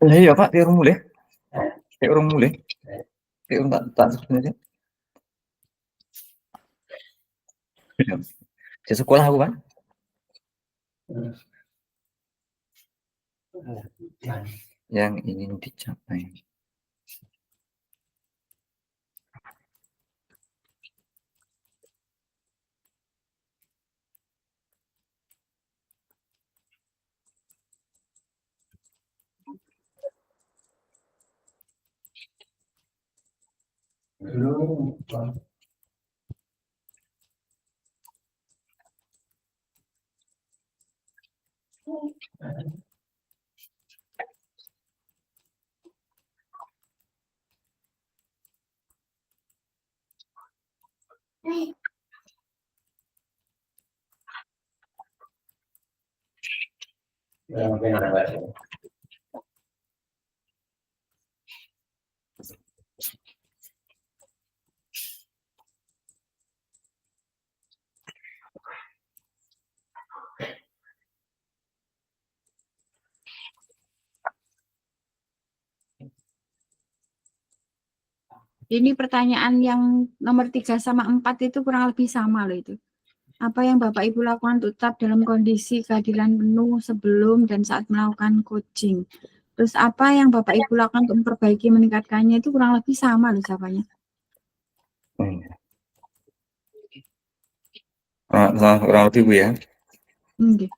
[SPEAKER 1] Iya Pak, dia mulai. Dia orang mulai. Dia orang tak sebenarnya. Di sekolah aku kan. Yang ingin dicapai.
[SPEAKER 2] Ini pertanyaan yang nomor 3 sama 4 itu kurang lebih sama loh itu. Apa yang Bapak Ibu lakukan untuk tetap dalam kondisi keadilan penuh sebelum dan saat melakukan coaching? Terus apa yang Bapak Ibu lakukan untuk memperbaiki meningkatkannya itu kurang lebih sama loh jawabannya.
[SPEAKER 1] Kurang lebih Bu ya.
[SPEAKER 2] Okay.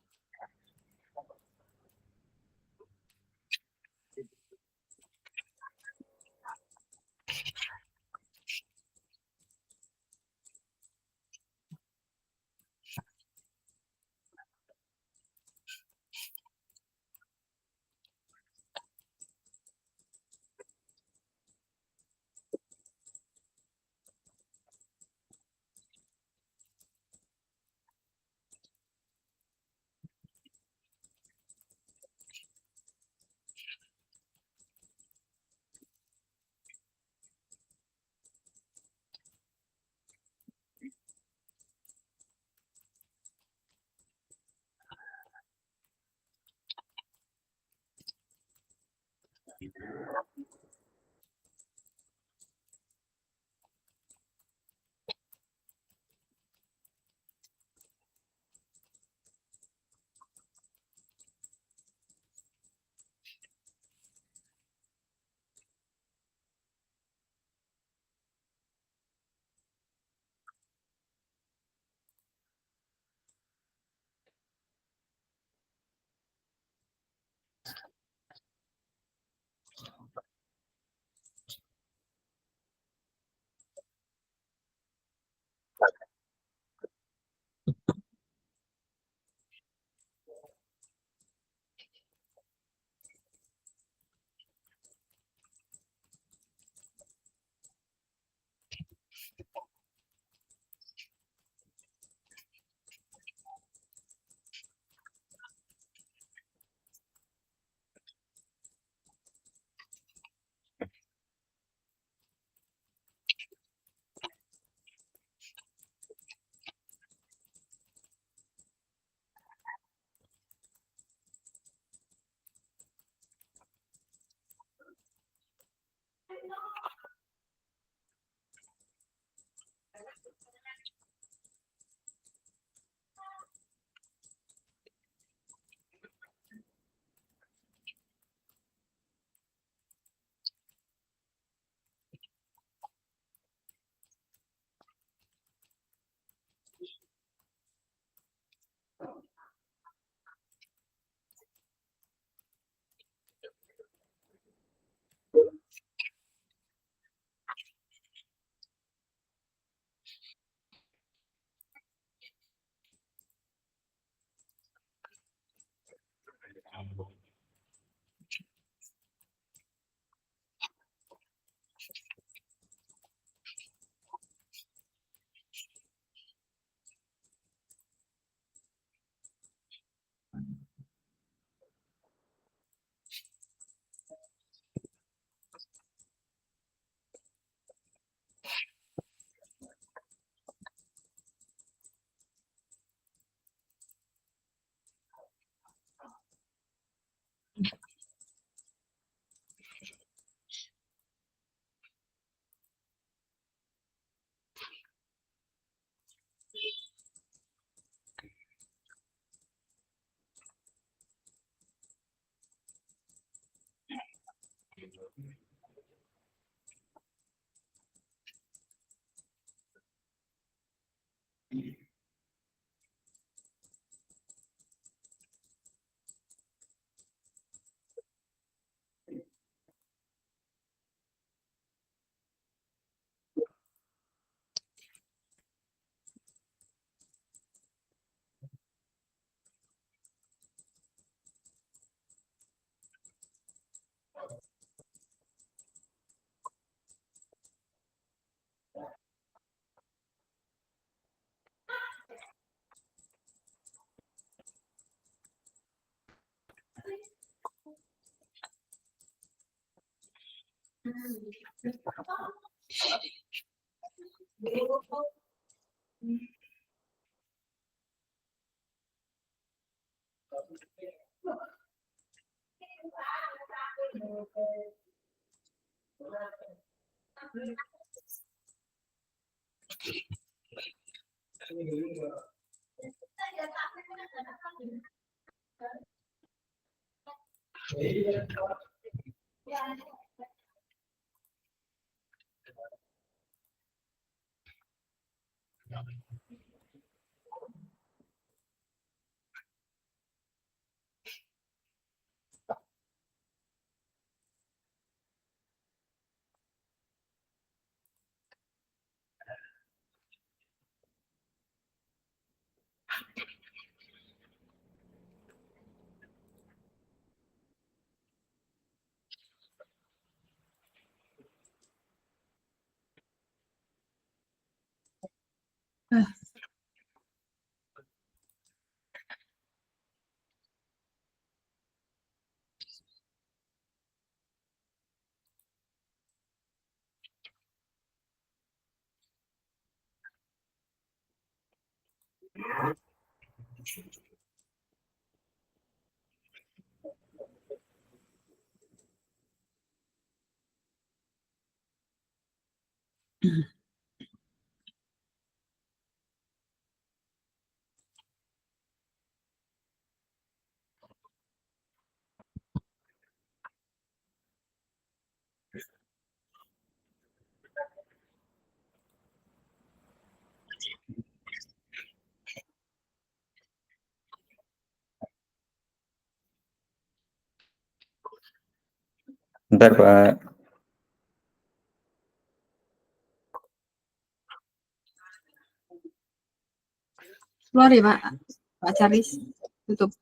[SPEAKER 1] Bentar, Pak.
[SPEAKER 2] Keluar ya, Pak. Pak Charis, tutup.